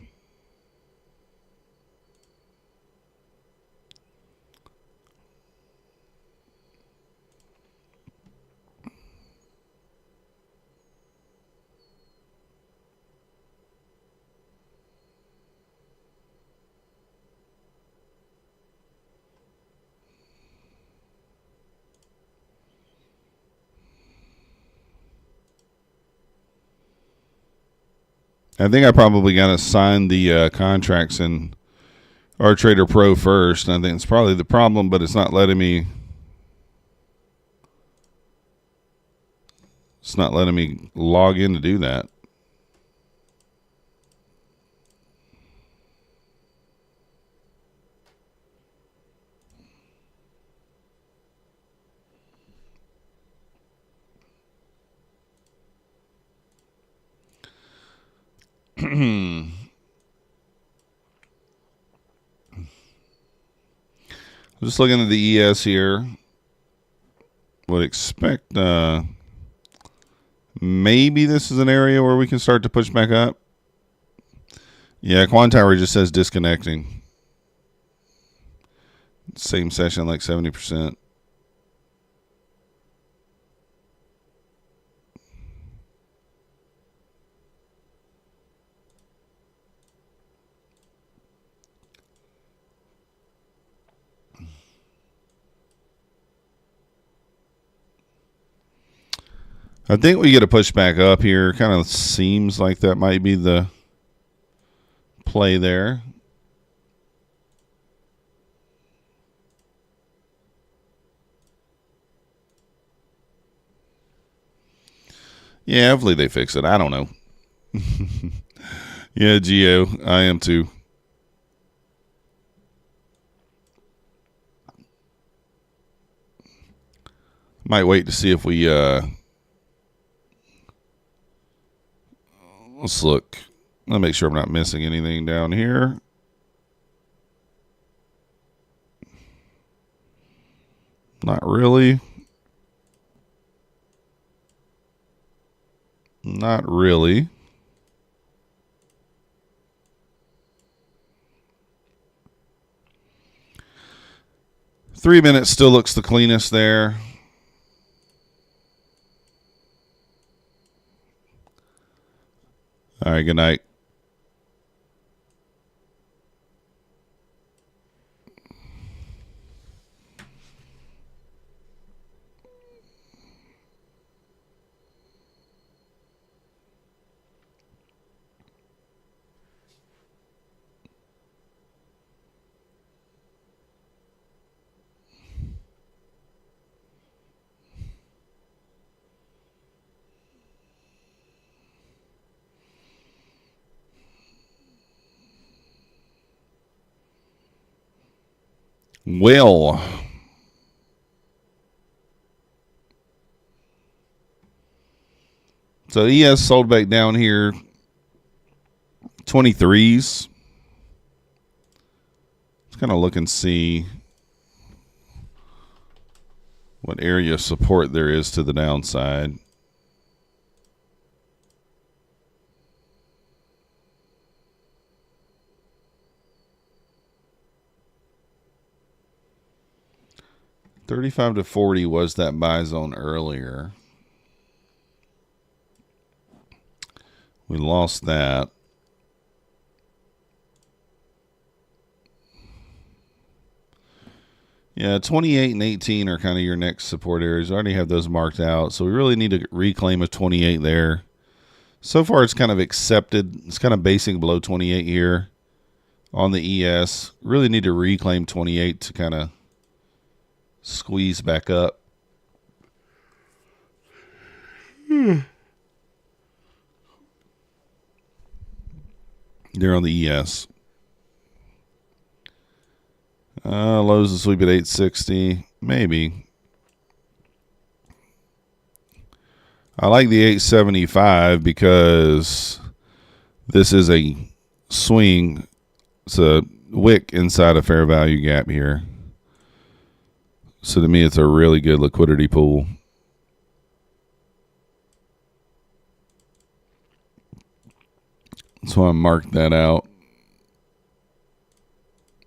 I think I probably got to sign the contracts in RTrader Pro first. And I think it's probably the problem, but it's not letting me. It's not letting me log in to do that. I'm just looking at the ES here. Would expect maybe this is an area where we can start to push back up. Yeah, Quantower just says disconnecting. Same session, like 70%. I think we get a push back up here. Kind of seems like that might be the play there. Yeah, hopefully they fix it. I don't know. Yeah, Geo, I am too. Might wait to see if we let's look. Let me make sure I'm not missing anything down here. Not really. Not really. $3 minutes still looks the cleanest there. All right, good night. Well, so ES sold back down here 23s. Let's kind of look and see what area of support there is to the downside. $35 to $40 was that buy zone earlier. We lost that. Yeah, 28 and 18 are kind of your next support areas. I already have those marked out, so we really need to reclaim a 28 there. So far, it's kind of accepted. It's kind of basing below 28 here on the ES. Really need to reclaim 28 to kind of squeeze back up. They're on the ES. Lows to sweep at 860. Maybe. I like the 875 because this is a swing. It's a wick inside a fair value gap here. So to me, it's a really good liquidity pool. So I marked that out.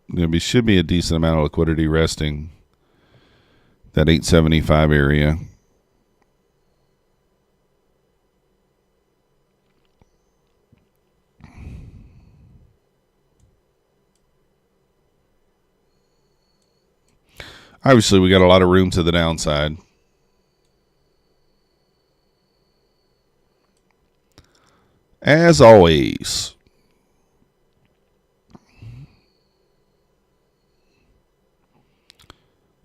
There should be a decent amount of liquidity resting that 875 area. Obviously, we got a lot of room to the downside. As always,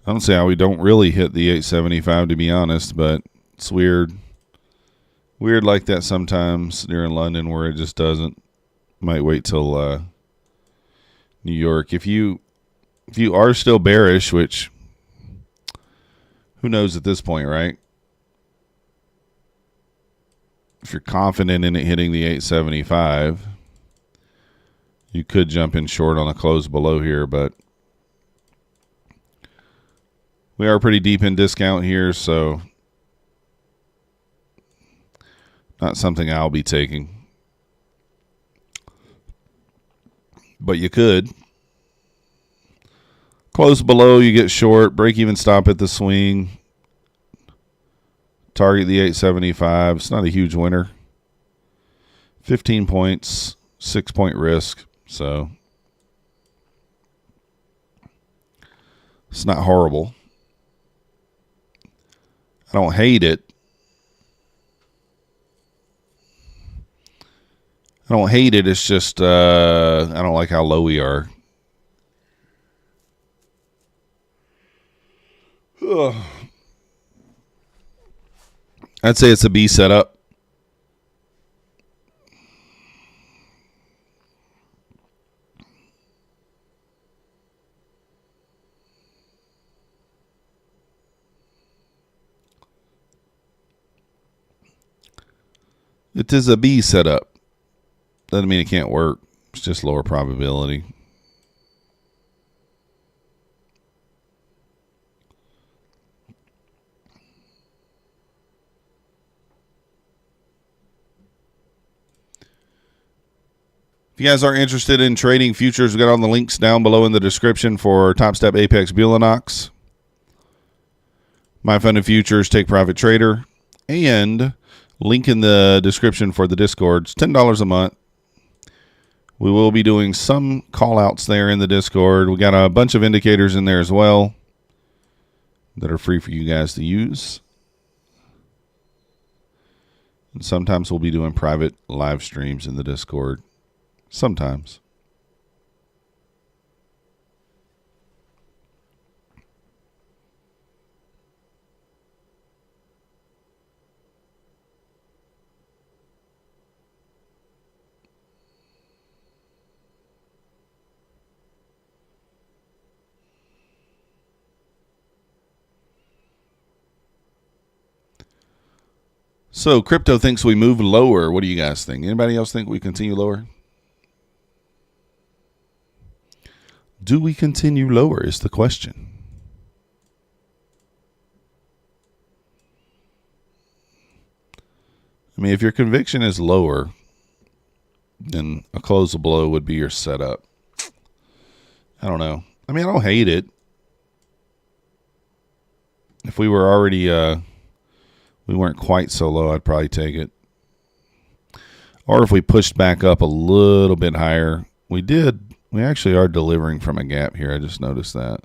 I don't see how we don't really hit the 875, to be honest, but it's weird. Weird like that sometimes during London where it just doesn't. Might wait till New York. If you are still bearish, which who knows at this point, right? If you're confident in it hitting the 875, you could jump in short on the close below here, but we are pretty deep in discount here, so not something I'll be taking. But you could. Close below, you get short. Break even stop at the swing. Target the 875. It's not a huge winner. 15 points, 6-point risk. So it's not horrible. I don't hate it. I don't hate it. It's just I don't like how low we are. Ugh. I'd say it's a B setup. It is a B setup. Doesn't mean it can't work. It's just lower probability. If you guys are interested in trading futures, we got all the links down below in the description for Topstep, APEX, Bulenox, My Funded Futures, Take Profit Trader, and link in the description for the Discord. It's $10 a month. We will be doing some call-outs there in the Discord. We got a bunch of indicators in there as well that are free for you guys to use. And sometimes we'll be doing private live streams in the Discord. Sometimes. So crypto thinks we move lower. What do you guys think? Anybody else think we continue lower? Do we continue lower is the question. I mean, if your conviction is lower, then a close below would be your setup. I don't know. I mean, I don't hate it. If we were already, we weren't quite so low, I'd probably take it. Or if we pushed back up a little bit higher, we did. We actually are delivering from a gap here. I just noticed that.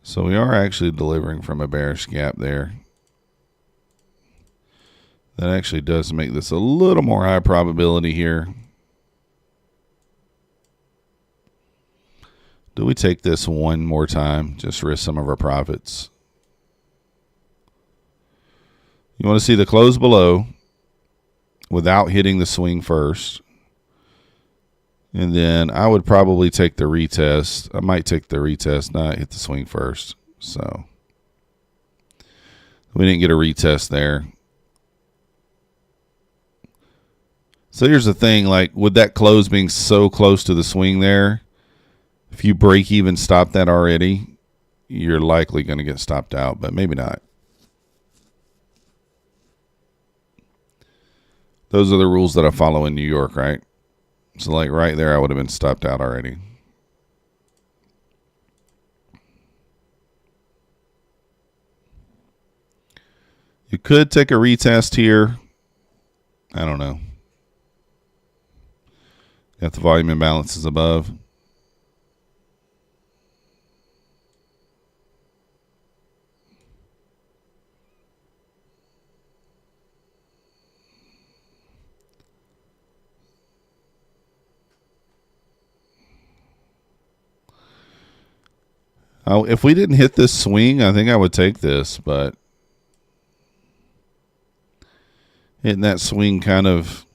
So we are actually delivering from a bearish gap there. That actually does make this a little more high probability here. Do we take this one more time? Just risk some of our profits. You want to see the close below without hitting the swing first. And then I would probably take the retest. I might take the retest, not hit the swing first. So we didn't get a retest there. So here's the thing, like with that close being so close to the swing there, if you break even stop that already, you're likely going to get stopped out, but maybe not. Those are the rules that I follow in New York, right? So like right there, I would have been stopped out already. You could take a retest here. I don't know. Got the volume imbalances above. If we didn't hit this swing, I think I would take this, but hitting that swing kind of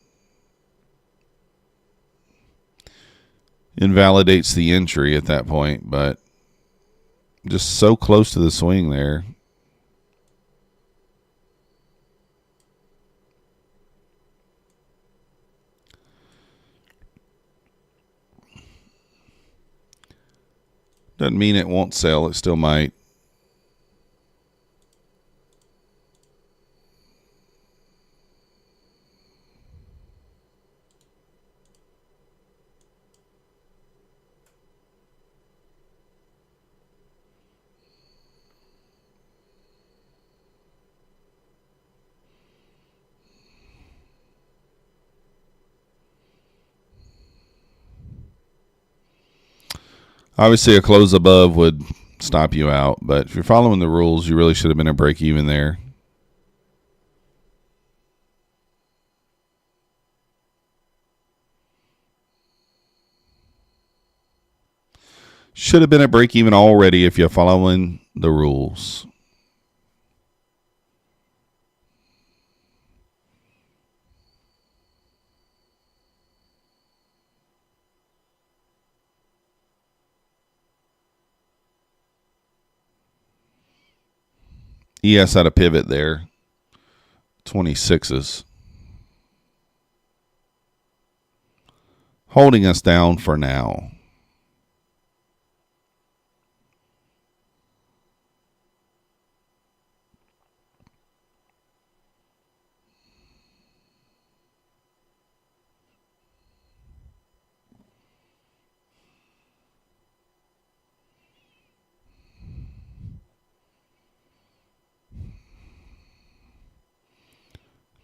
invalidates the entry at that point, but just so close to the swing there. Doesn't mean it won't sell. It still might. Obviously, a close above would stop you out, but if you're following the rules, you really should have been a break even there. Should have been at break even already if you're following the rules. ES had a pivot there. 26s. Holding us down for now.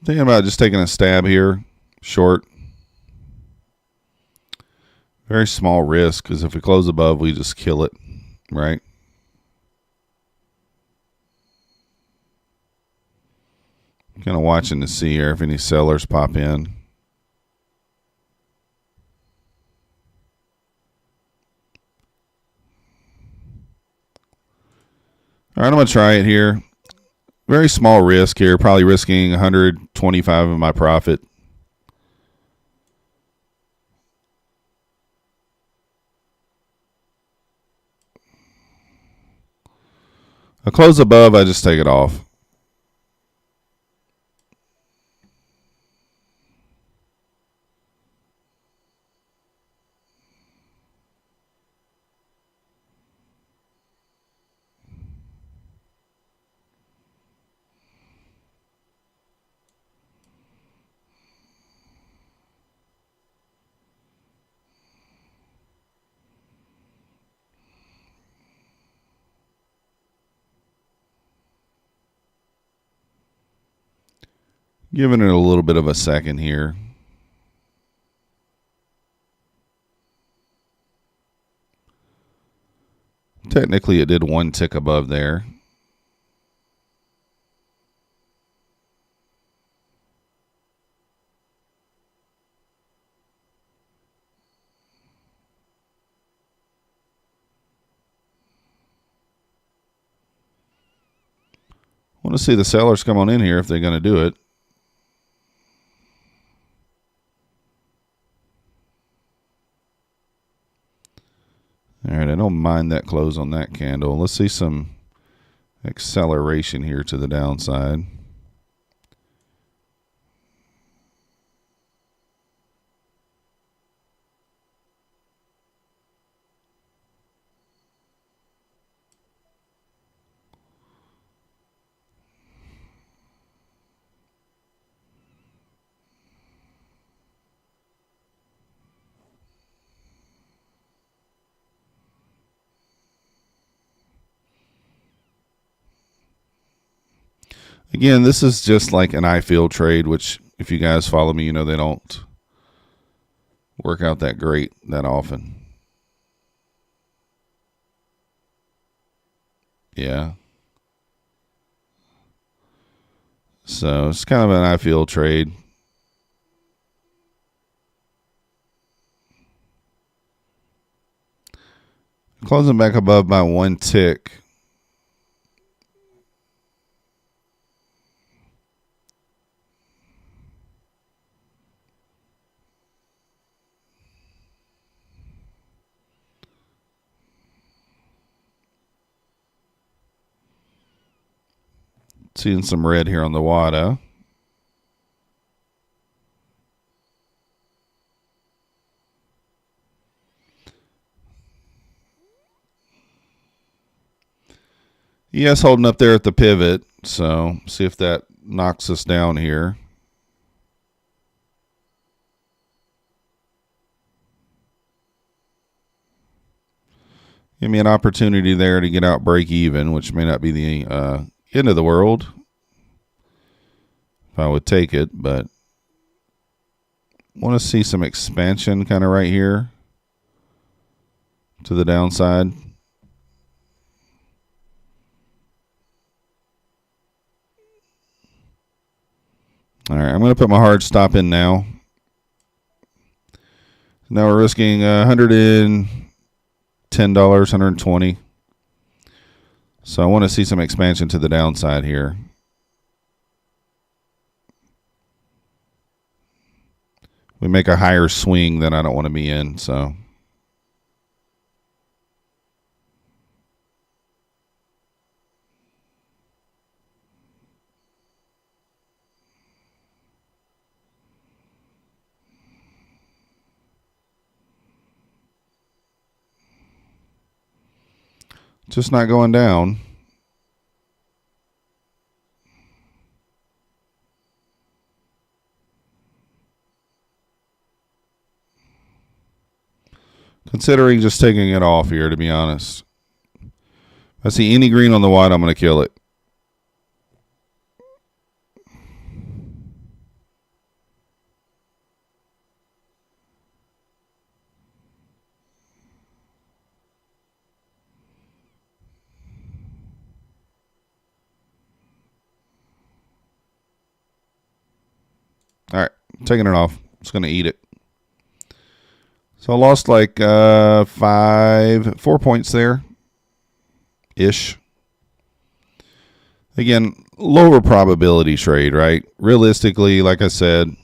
Thinking about just taking a stab here, short. Very small risk because if we close above, we just kill it, right? Kind of watching to see here if any sellers pop in. All right, I'm going to try it here. Very small risk here, probably risking 125 of my profit. A close above, I just take it off. Giving it a little bit of a second here. Technically, it did one tick above there. Want to see the sellers come on in here if they're going to do it. All right, I don't mind that close on that candle. Let's see some acceleration here to the downside. Again, this is just like an I feel trade, which if you guys follow me, you know they don't work out that great that often. Yeah. So it's kind of an I feel trade. Closing back above by one tick. Seeing some red here on the WADA. Yes, holding up there at the pivot. So see if that knocks us down here. Give me an opportunity there to get out break even, which may not be the end of the world if I would take it, but want to see some expansion kind of right here to the downside. All right, I'm going to put my hard stop in now. Now we're risking 100 in. $10, 120. So I want to see some expansion to the downside here. We make a higher swing than I don't want to be in, so. Just not going down. Considering just taking it off here, to be honest. If I see any green on the white, I'm going to kill it. All right, taking it off. It's going to eat it. So I lost like 4 points there, ish. Again, lower probability trade, right? Realistically, like I said,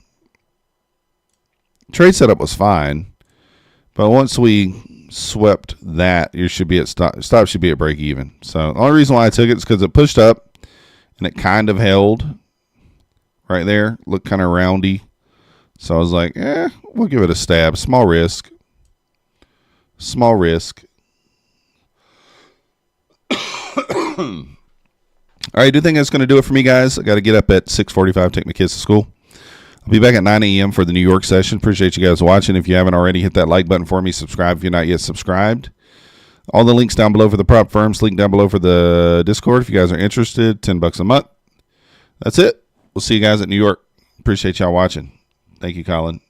trade setup was fine, but once we swept that, you should be at stop should be at break even. So the only reason why I took it is because it pushed up and it kind of held right there, looked kind of roundy. So I was like, we'll give it a stab. Small risk. Small risk. All right, I do think that's going to do it for me, guys. I got to get up at 6:45, take my kids to school. I'll be back at 9 a.m. for the New York session. Appreciate you guys watching. If you haven't already, hit that like button for me. Subscribe if you're not yet subscribed. All the links down below for the prop firms. Link down below for the Discord if you guys are interested. $10 a month. That's it. We'll see you guys at New York. Appreciate y'all watching. Thank you, Colin.